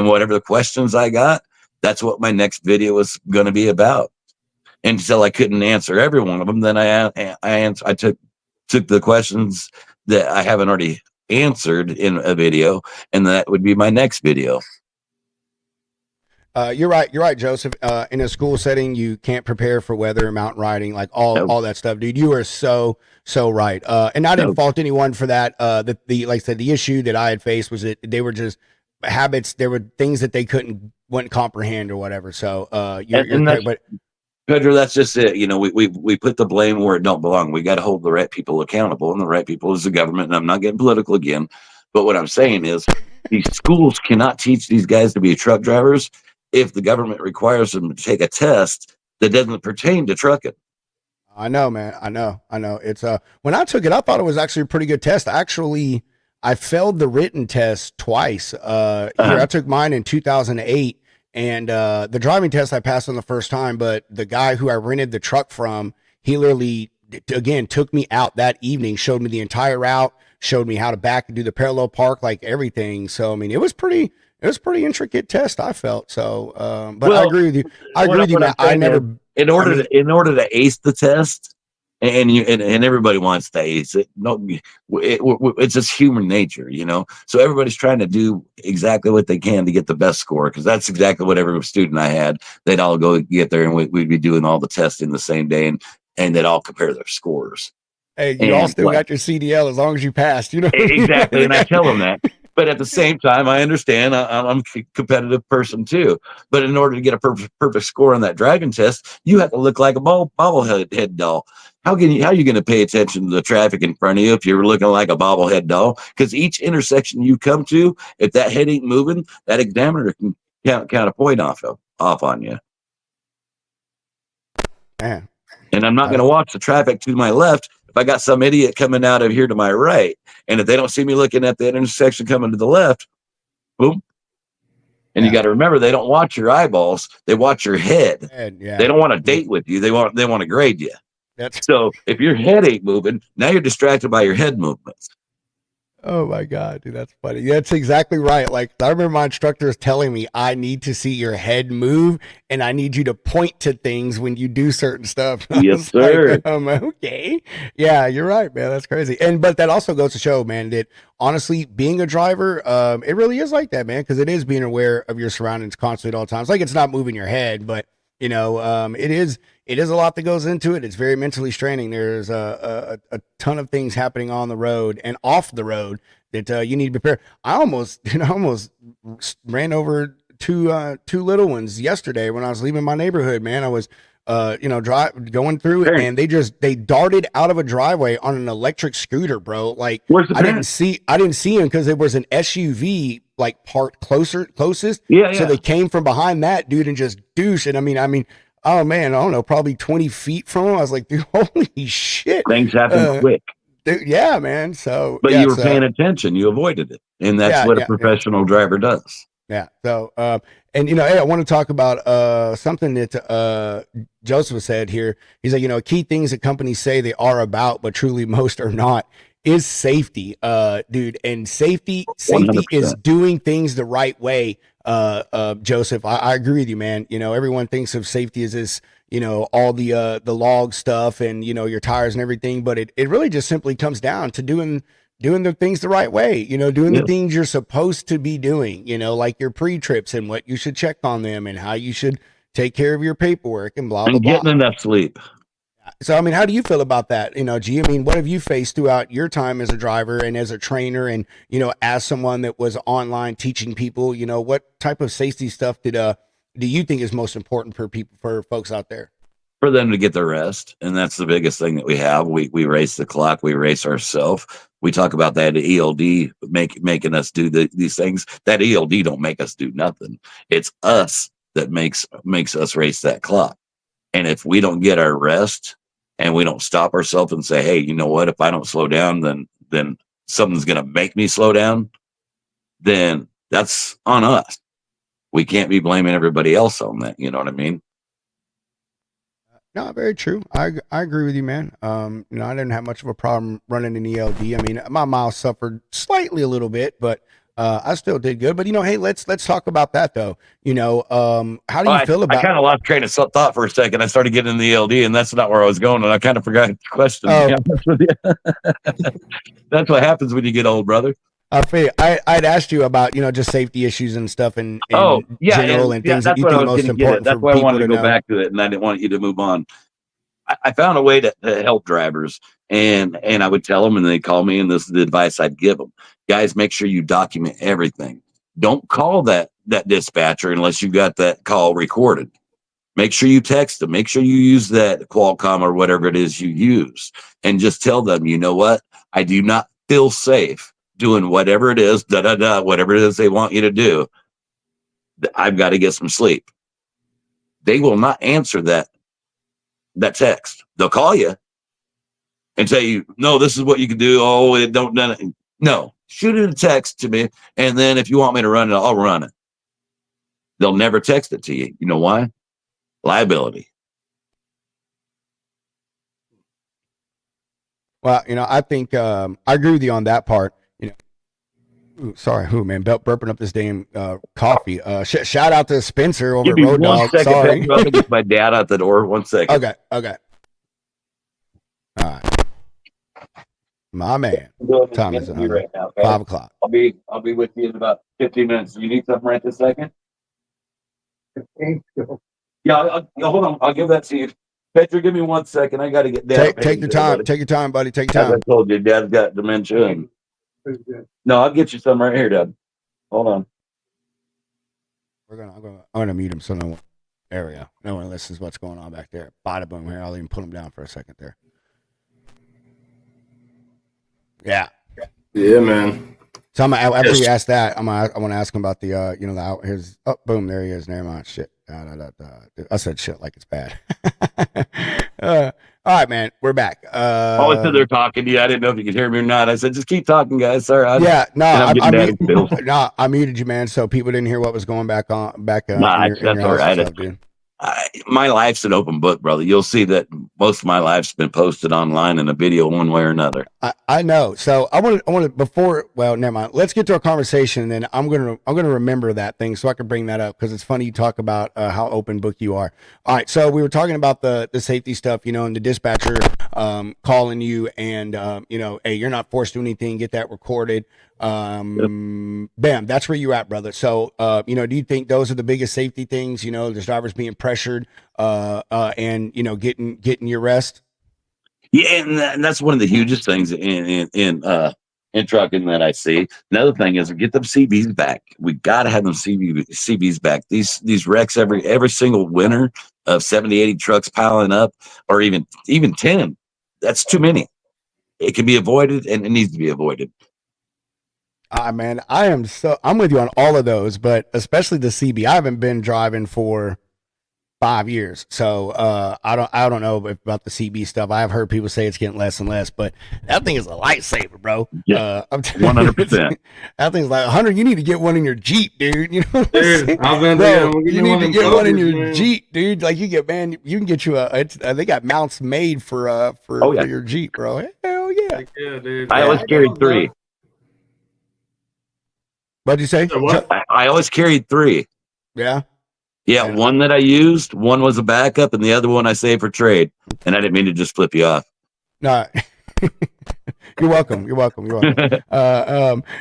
whatever the questions I got, that's what my next video was going to be about. Until I couldn't answer every one of them, then I took the questions that I haven't already answered in a video, and that would be my next video. You're right. You're right, Joseph. In a school setting, you can't prepare for weather, mountain riding, like all that stuff, dude. You are so right. And I didn't fault anyone for that. The like I said, the issue that I had faced was that they were just habits. There were things that they wouldn't comprehend or whatever. So but Pedro, that's just it. You know, we put the blame where it don't belong. We got to hold the right people accountable, and the right people is the government. And I'm not getting political again, but what I'm saying is, these schools cannot teach these guys to be truck drivers if the government requires them to take a test that doesn't pertain to trucking. I know, man. I know. It's when I took it, I thought it was actually a pretty good test. Actually, I failed the written test twice. Here, I took mine in 2008. And the driving test I passed on the first time, but the guy who I rented the truck from, he literally, again, took me out that evening, showed me the entire route, showed me how to back and do the parallel park, like everything. So, I mean, it was pretty intricate test, I felt. So, but I agree with you. I agree with you, Matt. In order to ace the test, and everybody wants to ace it. No, it's just human nature, you know. So everybody's trying to do exactly what they can to get the best score, because that's exactly what every student I had. They'd all go get there, and we'd be doing all the testing the same day, and they'd all compare their scores. Hey, you all still got your CDL as long as you passed, you know. Exactly, and I tell them that. But at the same time, I understand I'm a competitive person too. But in order to get a perfect score on that driving test, you have to look like a bobblehead doll. How are you going to pay attention to the traffic in front of you if you're looking like a bobblehead doll? Because each intersection you come to, if that head ain't moving, that examiner can count a point off on you. Man. And I'm not going to watch the traffic to my left if I got some idiot coming out of here to my right. And if they don't see me looking at that intersection coming to the left, boom. And you got to remember, they don't watch your eyeballs; they watch your head. They don't want to date with you; they want to grade you. So if your head ain't moving, now you're distracted by your head movements. Oh my God, dude, that's funny. That's exactly right. Like, I remember my instructors telling me, I need to see your head move, and I need you to point to things when you do certain stuff. Yes, sir. Like, okay. Yeah, you're right, man. That's crazy. But that also goes to show, man, that honestly, being a driver, it really is like that, man, because it is being aware of your surroundings constantly at all times. Like, it's not moving your head, but you know, it is a lot that goes into it. It's very mentally straining. There's a ton of things happening on the road and off the road that you need to prepare. I almost ran over two little ones yesterday when I was leaving my neighborhood, man. I was going through it, and they darted out of a driveway on an electric scooter, bro. Like, I didn't see him because there was an SUV like parked closest. Yeah. So they came from behind that dude and just douche. And I mean, oh man, I don't know, probably 20 feet from him. I was like, dude, holy shit. Things happen quick. Dude, yeah, man. So, but you were paying attention. You avoided it, and that's what a professional driver does. Yeah. So, and hey, I want to talk about something that Joseph said here. He's like, key things that companies say they are about, but truly most are not, is safety, dude. And safety 100%. Is doing things the right way. Joseph, I agree with you, man. Everyone thinks of safety as this, all the log stuff and your tires and everything, but it really just simply comes down to doing the things the right way, doing the things you're supposed to be doing, like your pre-trips and what you should check on them and how you should take care of your paperwork and blah, blah, blah. Getting enough sleep. So, I mean, how do you feel about that? G, I mean, what have you faced throughout your time as a driver and as a trainer and, as someone that was online teaching people, what type of safety stuff do you think is most important for folks out there? For them to get their rest. And that's the biggest thing that we have. We race the clock. We race ourselves. We talk about that ELD making us do these things. That ELD don't make us do nothing. It's us that makes us race that clock. And if we don't get our rest and we don't stop ourselves and say, hey, you know what? If I don't slow down, then something's going to make me slow down. Then that's on us. We can't be blaming everybody else on that. You know what I mean? No, very true. I agree with you, man. I didn't have much of a problem running an ELD. I mean, my miles suffered slightly a little bit, but I still did good. But hey, let's talk about that though. How do you feel about? I kind of lost train of thought for a second. I started getting in the ELD, and that's not where I was going, and I kind of forgot the question. Oh. That's what happens when you get old, brother. I'd asked you about, just safety issues and stuff in general and things that that's you what I think was most going to get at. important That's for why I people wanted to to go know. back to it, and I didn't want you to move on. I found a way to help drivers, and I would tell them, and they call me, and this is the advice I'd give them. Guys, make sure you document everything. Don't call that dispatcher unless you got that call recorded. Make sure you text them. Make sure you use that Qualcomm or whatever it is you use, and just tell them, you know what? I do not feel safe doing whatever it is, whatever it is they want you to do. I've got to get some sleep. They will not answer that text. They'll call you and say, no, this is what you can do. Oh, it don't done it. No, shoot it a text to me, and then if you want me to run it, I'll run it. They'll never text it to you. You know why? Liability. Well, I think I agree with you on that part. Ooh, sorry, man? Burping up this damn coffee. Shout out to Spencer over Give at me Road 1 Dog. second. Sorry. I'm going to get my dad out the door. 1 second. Okay. All right. My man. Time is right now, okay? 5 o'clock. I'll be with you in about 15 minutes. You need something right this second? Yeah, hold on. I'll give that to you. Petra, give me 1 second. I got to get down. Take your time. Buddy. Take your time, buddy. Take your As time. I told you, Dad's got dementia. And... No, I'll get you some right here, Dad. Hold on. I'm gonna mute him so no one. There we go. No one listens what's going on back there. Bada boom here. I'll even put him down for a second there. Yeah. Yeah, man. So after you ask that, I want to ask him about the his boom, there he is. Never mind. Shit. I said shit like it's bad. All right, man. We're back. I was sitting there talking to you. I didn't know if you could hear me or not. I said, just keep talking, guys. Sorry. I muted you, man, so people didn't hear what was going back on. That's all right. Stuff, dude. My life's an open book, brother. You'll see that most of my life's been posted online in a video one way or another. I know. So I want to before. Well, never mind. Let's get to our conversation, and then I'm gonna remember that thing so I can bring that up because it's funny you talk about how open book you are. All right. So we were talking about the safety stuff, and the dispatcher calling you, and hey, you're not forced to do anything. Get that recorded. Bam, that's where you're at, brother. So do you think those are the biggest safety things? The drivers being pressured and getting your rest. Yeah, and that's one of the hugest things in trucking that I see. Another thing is get them CBs back. We got to have them CBs back. These wrecks every single winter of 70, 80 trucks piling up, or even 10. That's too many. It can be avoided, and it needs to be avoided. Man, I'm with you on all of those, but especially the CB. I haven't been driving for 5 years, so I don't know about the CB stuff. I've heard people say it's getting less and less, but that thing is a lifesaver, bro. Yeah, 100%. That thing's like 100. You need to get one in your Jeep, dude. You know what Dude, you need to get one in your Jeep, dude. Like you can get you they got mounts made for your Jeep, bro. Hell yeah. Yeah, dude. I always carried 3. What'd you say? I always carried 3. Yeah. Yeah, one that I used, one was a backup, and the other one I saved for trade. And I didn't mean to just flip you off. No, you're welcome.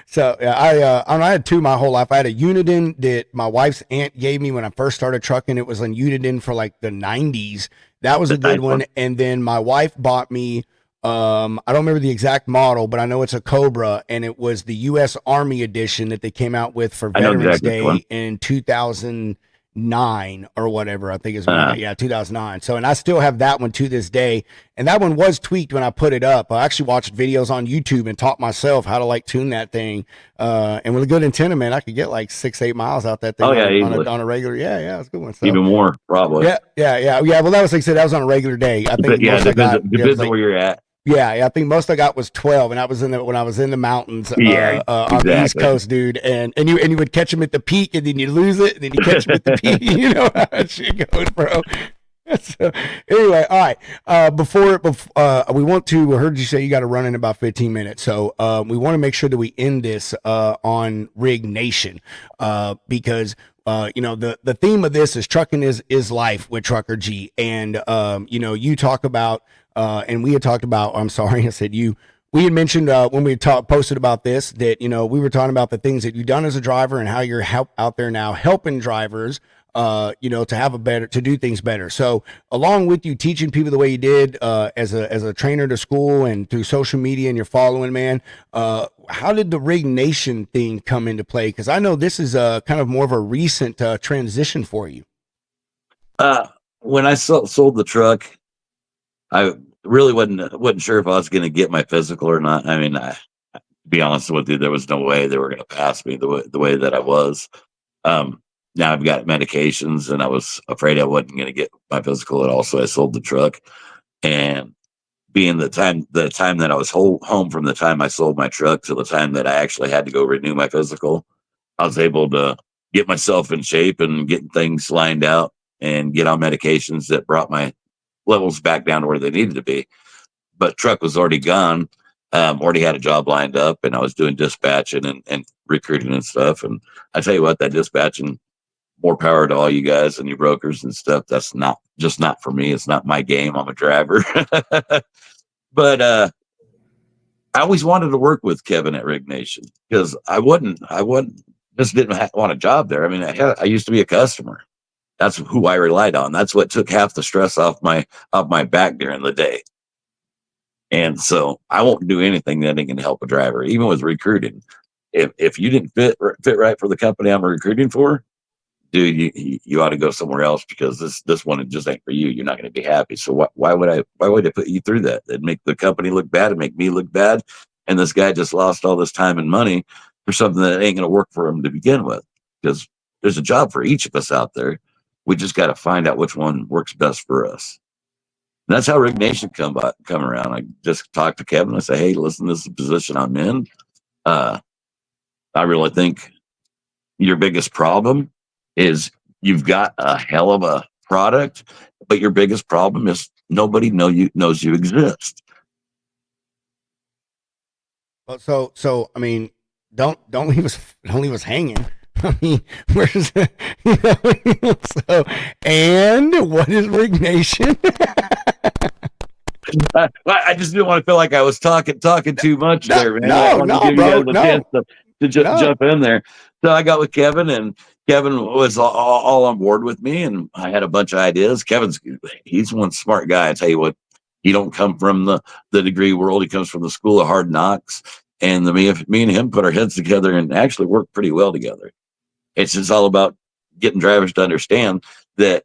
So I had 2 my whole life. I had a Uniden that my wife's aunt gave me when I first started trucking. It was on Uniden for like the 90s. That was a good one. And then my wife bought me. I don't remember the exact model, but I know it's a Cobra, and it was the U.S. Army edition that they came out with for Veterans Day in 2009 or whatever. I think it's 2009. So, and I still have that one to this day, and that one was tweaked when I put it up. I actually watched videos on YouTube and taught myself how to tune that thing. And with a good antenna, man, I could get like 6-8 miles out that thing on a regular. Yeah, it's a good one. So, even more, probably. Yeah. Well, that was like I said, that was on a regular day. I think. Depends on where you're at. Yeah, I think most I got was 12, and that was when I was in the mountains on the East Coast, dude. And you would catch them at the peak, and then you lose it, and then you catch them at the peak. You know how that shit goes, bro. So, anyway, all right. Before we heard you say you got to run in about 15 minutes, so we want to make sure that we end this on Rig Nation because. The theme of this is trucking is life with Trucker G, and you talk about and we had talked about. I'm sorry, I said you. we had mentioned when we posted about this that, you know, we were talking about the things that you've done as a driver and how you're out there now helping drivers, you know, to do things better. So along with you teaching people the way you did as a trainer to school and through social media and your following, man, how did the Rig Nation thing come into play? Because I know this is kind of more of a recent transition for you. When I sold the truck, I really wasn't sure if I was going to get my physical or not. I mean, to be honest with you, there was no way they were going to pass me the way that I was. Now I've got medications, and I was afraid I wasn't going to get my physical at all. So I sold the truck, and being the time that I was home from the time I sold my truck to the time that I actually had to go renew my physical, I was able to get myself in shape and get things lined out and get on medications that brought my levels back down to where they needed to be. But truck was already gone. Already had a job lined up, and I was doing dispatching and recruiting and stuff. And I tell you what, that dispatching, more power to all you guys and you brokers and stuff. That's not for me. It's not my game. I'm a driver. But I always wanted to work with Kevin at Rig Nation because I just didn't want a job there. I mean, I used to be a customer. That's who I relied on. That's what took half the stress off my back during the day. And so I won't do anything that ain't going to help a driver, even with recruiting. If you didn't fit right for the company I'm recruiting for, dude, you ought to go somewhere else because this one just ain't for you. You're not going to be happy. So why would I put you through that? It'd make the company look bad and make me look bad. And this guy just lost all this time and money for something that ain't going to work for him to begin with. Because there's a job for each of us out there. We just got to find out which one works best for us. And that's how Rig Nation come around. I just talked to Kevin. I say, hey, listen, this is the position I'm in. I really think your biggest problem is you've got a hell of a product, but your biggest problem is nobody knows you exist. Well, so I mean, don't leave us hanging. I mean, where's so? And what is Rig Nation? I just didn't want to feel like I was talking too much there, man. I wanted to give you guys a chance to jump in there. So I got with Kevin, and Kevin was all on board with me, and I had a bunch of ideas. He's one smart guy. I tell you what, he don't come from the degree world. He comes from the school of hard knocks. And me and him put our heads together and actually worked pretty well together. It's just all about getting drivers to understand that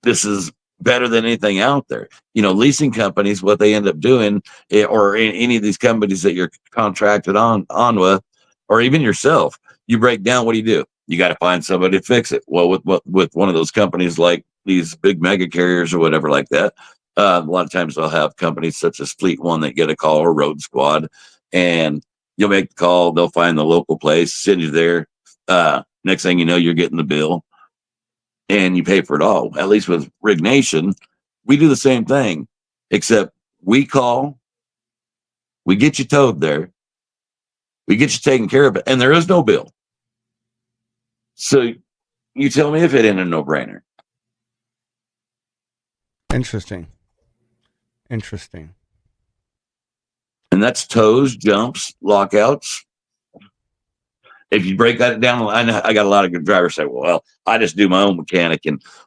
this is better than anything out there. You know, leasing companies, what they end up doing, or any of these companies that you're contracted on with, or even yourself, you break down, what do? You got to find somebody to fix it. Well, with one of those companies like these big mega carriers or whatever like that, a lot of times they'll have companies such as Fleet One that get a call, or Road Squad, and you'll make the call. They'll find the local place, send you there. Next thing you know, you're getting the bill and you pay for it all. At least with Rig Nation, we do the same thing, except we call, we get you towed there, we get you taken care of it, and there is no bill. So you tell me if it ain't a no-brainer. Interesting. And that's tows, jumps, lockouts. If you break that down, I got a lot of good drivers say, well, I just do my own mechanic,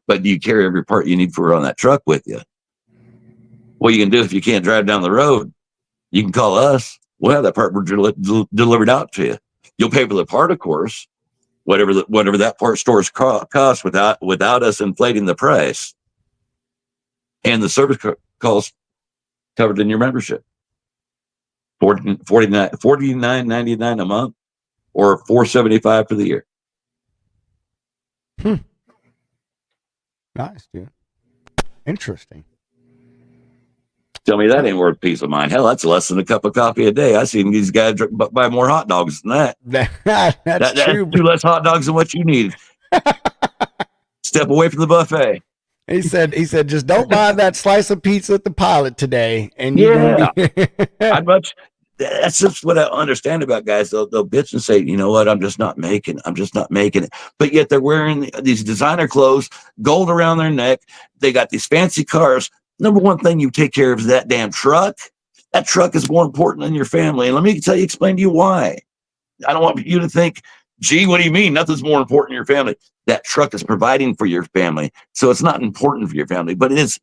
but do you carry every part you need for on that truck with you? What you can do if you can't drive down the road, you can call us. We'll have that part delivered out to you. You'll pay for the part, of course, whatever that part stores cost without us inflating the price. And the service cost covered in your membership. $49.99 a month, or $475 for the year. Nice, dude. Interesting. Tell me that ain't worth peace of mind. Hell, that's less than a cup of coffee a day. I seen these guys buy more hot dogs than that. That's true. That's 2 less hot dogs than what you need. Step away from the buffet. He said, just don't buy that slice of pizza at the Pilot today. And that's just what I understand about guys. They'll bitch and say, you know what, I'm just not making it. But yet they're wearing these designer clothes, gold around their neck. They got these fancy cars. Number one thing you take care of is that damn truck. that truck is more important than your family. And let me explain to you why. I don't want you to think, gee, what do you mean? Nothing's more important than your family. That truck is providing for your family. So it's not important for your family, but it is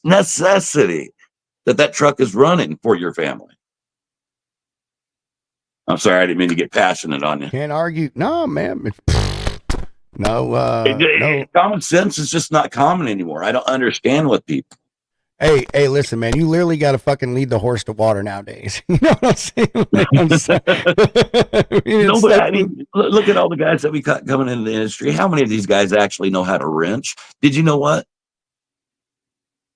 necessity that truck is running for your family. I'm sorry, I didn't mean to get passionate on you. Can't argue. No, man. No. Common sense is just not common anymore. I don't understand what people. Hey, listen, man. You literally got to fucking lead the horse to water nowadays. You know what I'm saying? I mean, look at all the guys that we got coming into the industry. How many of these guys actually know how to wrench? Did you know what?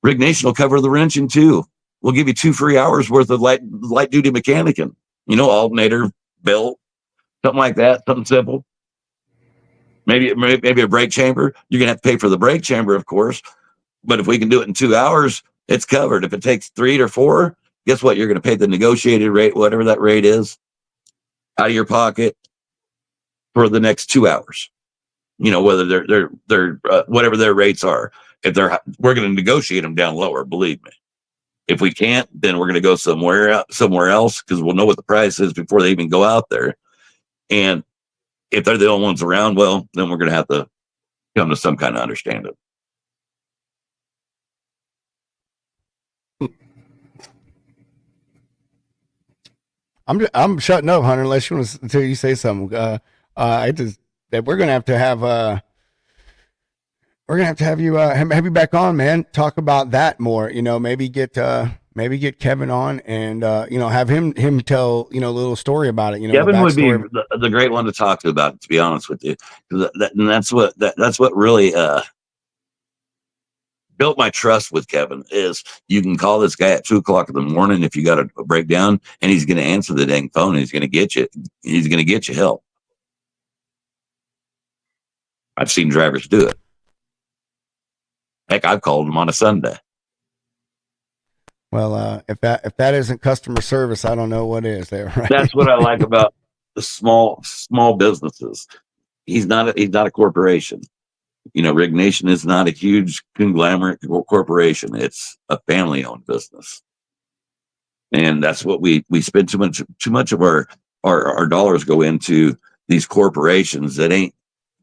Rig Nation will cover the wrenching too. We'll give you 2 free hours worth of light duty mechanicing. Alternator, belt, something like that, something simple. Maybe a brake chamber. You're gonna have to pay for the brake chamber, of course. But if we can do it in 2 hours, it's covered. If it takes 3 or 4, guess what? You're gonna pay the negotiated rate, whatever that rate is, out of your pocket for the next 2 hours. Whether they're whatever their rates are. We're gonna negotiate them down lower. Believe me. If we can't, then we're going to go somewhere else because we'll know what the price is before they even go out there. And if they're the only ones around, well, then we're going to have to come to some kind of understanding. I'm shutting up, Hunter. Unless you want to, until you say something. We're going to have we're gonna have you have you back on, man. Talk about that more. Maybe get Kevin on and have him tell a little story about it. Kevin would be the great one to talk to about it, to be honest with you. And that's what really built my trust with Kevin. Is you can call this guy at 2:00 in the morning if you got a breakdown, and he's going to answer the dang phone. And he's going to get you help. I've seen drivers do it. Heck, I've called them on a Sunday. Well, if that isn't customer service, I don't know what is there. Right? That's what I like about the small businesses. He's not a corporation. Rig Nation is not a huge conglomerate corporation. It's a family-owned business, and that's what we spend too much of our dollars go into these corporations that ain't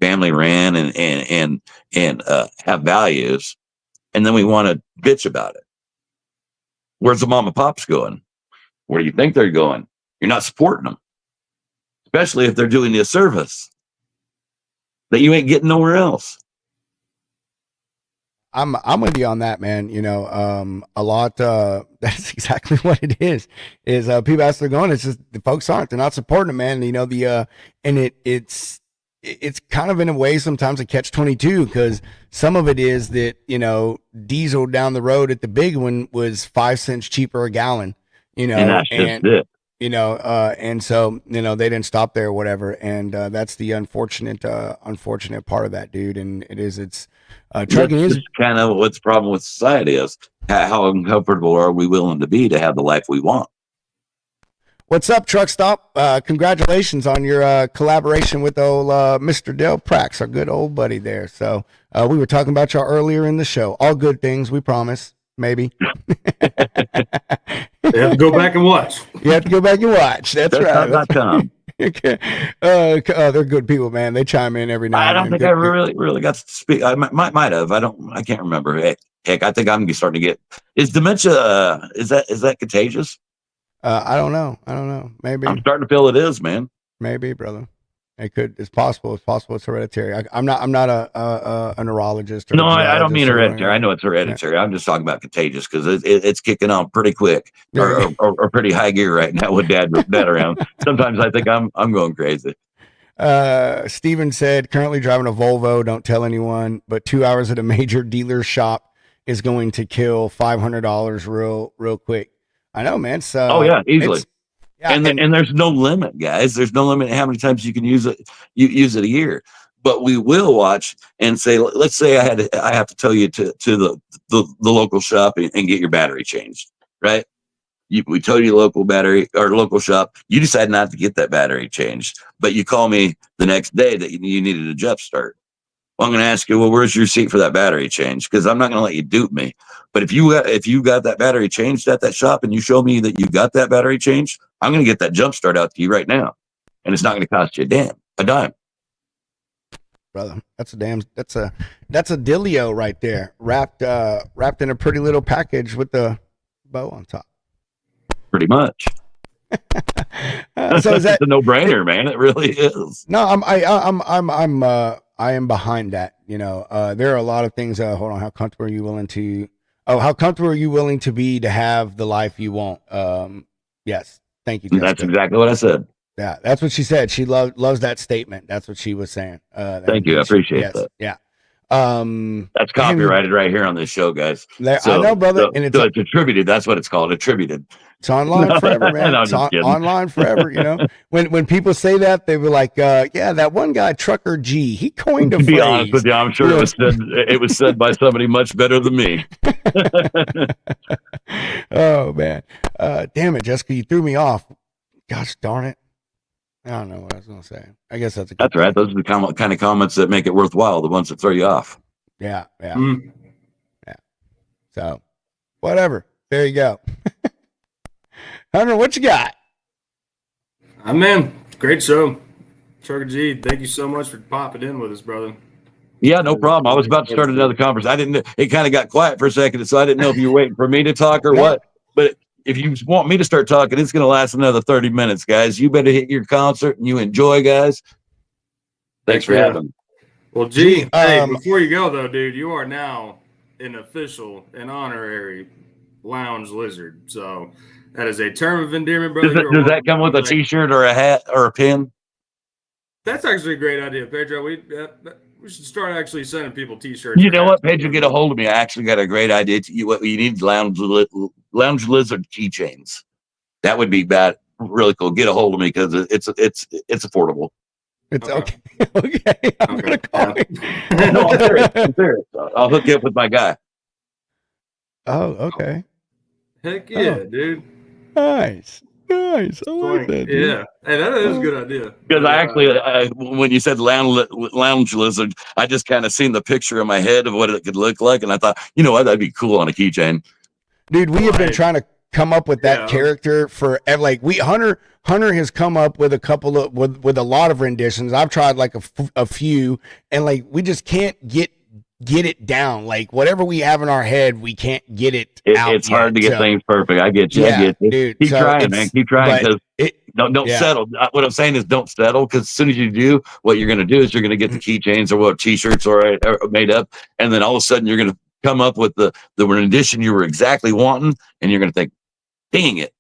family ran and have values, and then we want to bitch about it. Where's the mom and pops going? Where do you think they're going? You're not supporting them, especially if they're doing you a service that you ain't getting nowhere else. I'm with you on that, man. A lot. That's exactly what it is. Is people as they're going, it's just the folks they're not supporting them, man. And it's kind of in a way sometimes a catch-22 because some of it is that, diesel down the road at the big one was 5 cents cheaper a gallon, and that's just it. And so, they didn't stop there or whatever. And that's the unfortunate part of that, dude. And it's trucking is kind of what's the problem with society is how uncomfortable are we willing to be to have the life we want? What's up, Truck Stop? Congratulations on your collaboration with old Mr. Dale Prax, our good old buddy there. So we were talking about y'all earlier in the show. All good things, we promise. Maybe. You have to go back and watch. You have to go back and watch. That's right. .com. Okay. They're good people, man. They chime in every night. I don't think I really got to speak. I might have. I can't remember. Heck, I think I'm starting to get. Is dementia? Is that contagious? I don't know. Maybe. I'm starting to feel it is, man. Maybe, brother. It's possible. It's hereditary. I'm not a neurologist. No, I don't mean hereditary. I know it's hereditary. Yeah. I'm just talking about contagious because it's kicking on pretty quick or pretty high gear right now with dad around. Sometimes I think I'm going crazy. Steven said, currently driving a Volvo. Don't tell anyone, but 2 hours at a major dealer shop is going to kill $500 real quick. I know, man. So oh yeah, easily. And there's no limit, guys. There's no limit how many times you can use it. You use it a year, but we will watch and say, let's say I have to tell you to the local shop and get your battery changed, right? We told you local battery or local shop. You decide not to get that battery changed, but you call me the next day that you needed a jump start. Well, I'm going to ask you, well, where's your receipt for that battery change? Because I'm not going to let you dupe me. But if you got that battery changed at that shop and you show me that you got that battery changed, I'm going to get that jump start out to you right now, and it's not going to cost you a dime. Brother, that's a dealio right there, wrapped in a pretty little package with the bow on top. Pretty much. So is that it's a no-brainer, man? It really is. No, I am behind that. You know, there are a lot of things. Hold on, how comfortable are you willing to? Oh, how comfortable are you willing to be to have the life you want? Yes, thank you, Jessica. That's exactly what I said. Yeah, that's what she said. She loves that statement. That's what she was saying. Thank you. I appreciate that. Yeah. That's copyrighted right here on this show, guys. I know, brother. And it's attributed. That's what it's called. Attributed. It's online forever, man. No, it's online forever. You know, when people say that, they were like, yeah, that one guy, Trucker G, he coined a phrase. To be honest with you, I'm sure it was said by somebody much better than me. Oh man. Damn it, Jessica, you threw me off. Gosh darn it. I don't know what I was going to say. I guess that's right. Those are the kind of comments that make it worthwhile, the ones that throw you off. Yeah. Yeah. So, whatever. There you go. Hunter, what you got? Man, great show. Trucker G, thank you so much for popping in with us, brother. Yeah, no problem. I was about to start another conversation. It kind of got quiet for a second, so I didn't know if you were waiting for me to talk or what. But if you want me to start talking, it's going to last another 30 minutes, guys. You better hit your concert and you enjoy, guys. Thanks for having me. Well, G, hey, before you go, though, dude, you are now an official and honorary lounge lizard. So that is a term of endearment, brother. Does that come with a T-shirt or a hat or a pin? That's actually a great idea, Pedro. We should start actually sending people T-shirts. You know what, Pedro? Get a hold of me. I actually got a great idea. What you need lounge lizard keychains. That would be really cool. Get a hold of me because it's affordable. It's okay. Okay. I'm gonna call him. No, I'm serious. I'll hook you up with my guy. Oh, okay. Heck yeah, dude. Nice. I like that. Dude. Yeah. Hey, that is a good idea. Because when you said lounge lizard, I just kind of seen the picture in my head of what it could look like, and I thought, you know what, that'd be cool on a keychain. Dude, we have been trying to come up with that character for like Hunter has come up with a couple of with a lot of renditions. I've tried like a few, and like we just can't get it down. Like whatever we have in our head, we can't get it out. It's hard to get things perfect. I get you. Yeah, I get you. Dude, keep trying, man. Keep trying because don't settle. What I'm saying is don't settle because as soon as you do, what you're going to do is you're going to get the keychains or what T-shirts are made up, and then all of a sudden you're going to come up with the rendition you were exactly wanting, and you're going to think, dang it,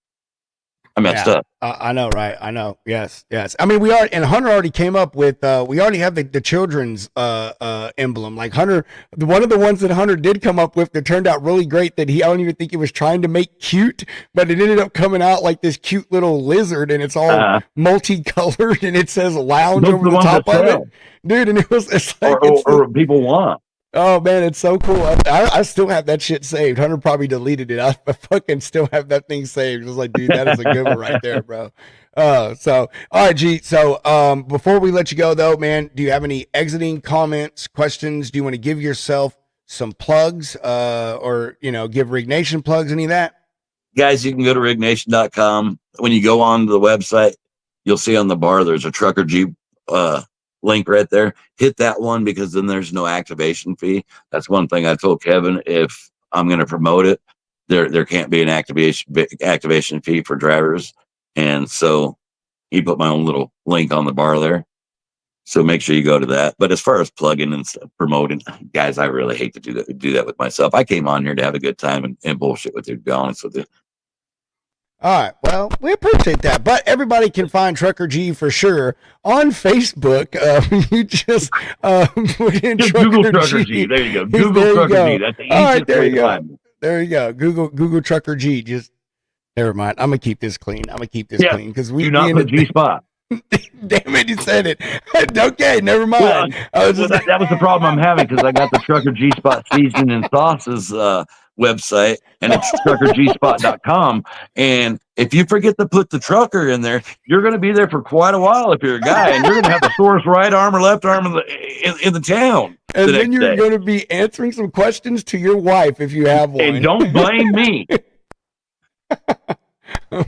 I messed up. I know, right? I know. Yes. I mean, Hunter already came up with, we already have the children's emblem. Like Hunter, one of the ones that Hunter did come up with that turned out really great that I don't even think he was trying to make cute, but it ended up coming out like this cute little lizard and it's all multicolored and it says lounge over the top of it. Dude, and it's like, or people want. Oh man, it's so cool. I still have that shit saved. Hunter probably deleted it. I fucking still have that thing saved. It was like, dude, that is a good one right there, bro. So all right, G. So before we let you go though, man, do you have any exiting comments, questions? Do you want to give yourself some plugs, or give Rig Nation plugs, any of that? Guys, you can go to rignation.com. When you go on the website, you'll see on the bar there's a Trucker G link right there. Hit that one because then there's no activation fee. That's one thing I told Kevin. If I'm going to promote it, there can't be an activation fee for drivers, and so he put my own little link on the bar there. So make sure you go to that. But as far as plugging and stuff, promoting, guys, I really hate to do that with myself. I came on here to have a good time and bullshit with you, to be honest with you. All right. Well, we appreciate that. But everybody can find Trucker G for sure on Facebook. You just put in Google Trucker G. There you go. Google Trucker G. That's the easiest way to find me. There you go. Google Trucker G. Just never mind. I'm gonna keep this clean. Clean because we do not put G spot. Damn it, you said it. Okay, never mind. That was the problem I'm having because I got the Trucker G spot seasoning and sauces website, and it's truckergspot.com. And if you forget to put the trucker in there, you're going to be there for quite a while if you're a guy, and you're going to have the sorest right arm or left arm in the town. And then you're going to be answering some questions to your wife if you have one. And don't blame me.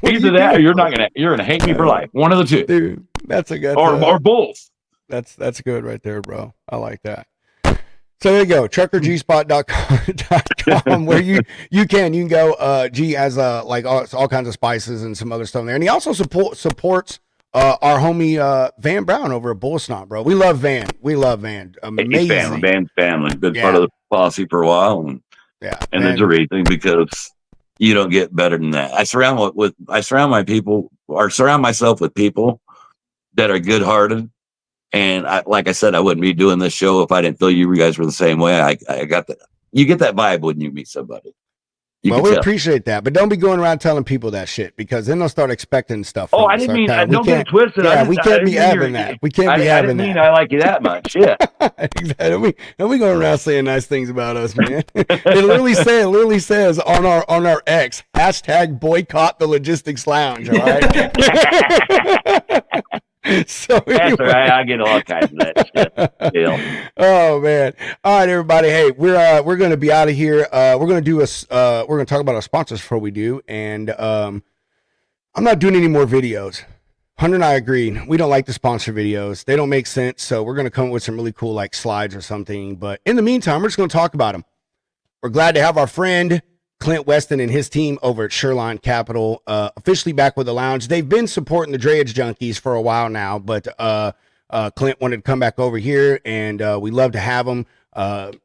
Either that or you're gonna hate me for life. One of the two. Dude, that's a good or both. That's good right there, bro. I like that. So there you go, truckergspot.com where you can go. G has like all kinds of spices and some other stuff in there, and he also supports our homie Van Brown over at Bullsnot, bro. We love Van. Amazing. Van's family. Been part of the posse for a while, and there's a reason, because you don't get better than that. I surround myself with people that are good-hearted. And like I said, I wouldn't be doing this show if I didn't feel you guys were the same way. I got that. You get that vibe when you meet somebody. Well, we appreciate that, but don't be going around telling people that shit, because then they'll start expecting stuff. Oh, I didn't mean. Don't get it twisted. Yeah, we can't be having that. We can't be having that. I didn't mean I like you that much. Yeah. Exactly. And we going around saying nice things about us, man. It literally says on our X # boycott the Logistics Lounge. All right. So anyway. That's all right. I get all kinds of that shit. Yeah. Oh man! All right, everybody. Hey, we're going to be out of here. We're going to talk about our sponsors before we do, and I'm not doing any more videos. Hunter and I agreed. We don't like the sponsor videos. They don't make sense. So we're going to come up with some really cool like slides or something. But in the meantime, we're just going to talk about them. We're glad to have our friend Clint Weston and his team over at Shoreline Capital officially back with the lounge. They've been supporting the Drayage Junkies for a while now, but Clint wanted to come back over here, and we love to have them.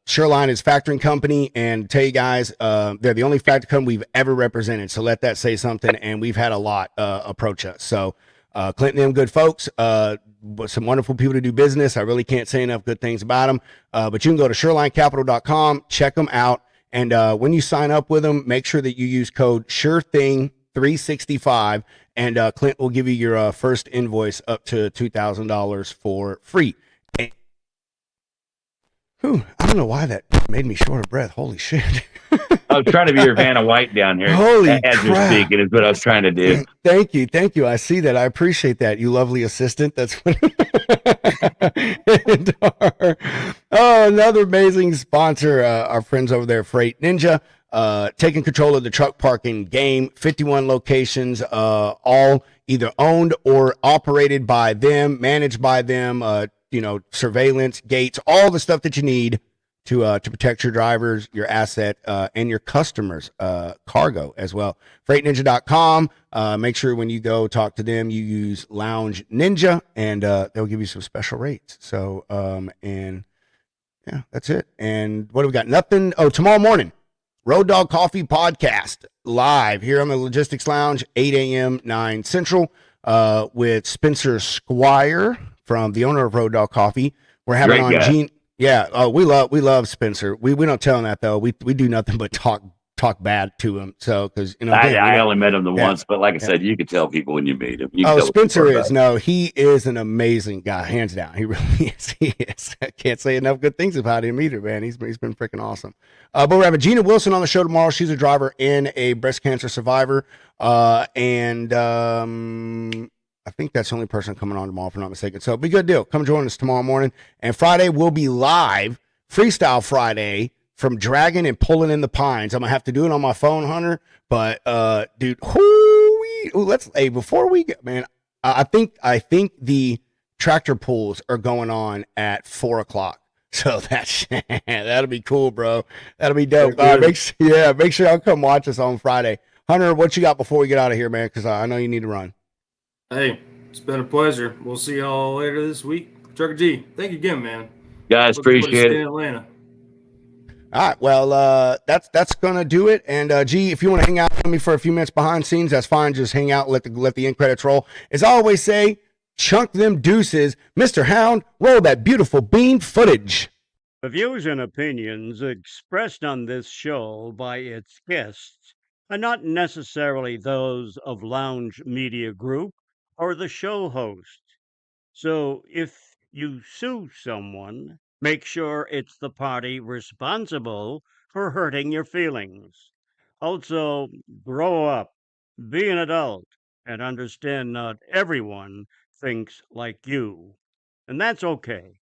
Shoreline is factoring company, and tell you guys, they're the only factory company we've ever represented, so let that say something, and we've had a lot approach us. So Clint and them good folks, some wonderful people to do business. I really can't say enough good things about them, but you can go to ShorelineCapital.com, check them out. And when you sign up with them, make sure that you use code SURETHING365, and Clint will give you your first invoice up to $2,000 for free. And, I don't know why that made me short of breath. Holy shit. I was trying to be your Vanna White down here. Holy as crap. You're speaking is what I was trying to do. Thank you. I see that. I appreciate that, you lovely assistant. That's what. And another amazing sponsor, our friends over there, Freight Ninja, taking control of the truck parking game. 51 locations, all either owned or operated by them, managed by them. Surveillance, gates, all the stuff that you need to protect your drivers, your asset, and your customers' cargo as well. FreightNinja.com. Make sure when you go talk to them, you use Lounge Ninja, and they'll give you some special rates. So, and yeah, that's it. And what do we got? Nothing. Oh, tomorrow morning, Road Dog Coffee podcast live here on the Logistics Lounge, 8 a.m., 9 Central, with Spencer Squire, from the owner of Road Dog Coffee. We're having Great on guy. Gene. Yeah, we love Spencer. We don't tell him that though. We do nothing but talk bad to him. So because I only met him once, but like I said, you can tell people when you meet him. Spencer he is an amazing guy, hands down. He really is. He is. I can't say enough good things about him either, man. He's been freaking awesome. But we're having Gina Wilson on the show tomorrow. She's a driver and a breast cancer survivor. I think that's the only person coming on tomorrow, if I'm not mistaken. So it'll be a good deal. Come join us tomorrow morning. And Friday, we'll be live, Freestyle Friday, from Dragon and Pulling in the Pines. I'm going to have to do it on my phone, Hunter. But, dude, before we get, man, I think the tractor pulls are going on at 4:00. So that'll be cool, bro. That'll be dope. Make sure y'all come watch us on Friday. Hunter, what you got before we get out of here, man? Because I know you need to run. Hey, it's been a pleasure. We'll see y'all later this week. Trucker G, thank you again, man. Guys, appreciate it. In Atlanta. All right, well, that's gonna do it. And G, if you want to hang out with me for a few minutes behind scenes, that's fine. Just hang out, let the end credits roll. As I always say, chunk them deuces, Mr. Hound. Roll that beautiful bean footage. The views and opinions expressed on this show by its guests are not necessarily those of Lounge Media Group or the show host. So if you sue someone, make sure it's the party responsible for hurting your feelings. Also, grow up, be an adult, and understand not everyone thinks like you. And that's okay.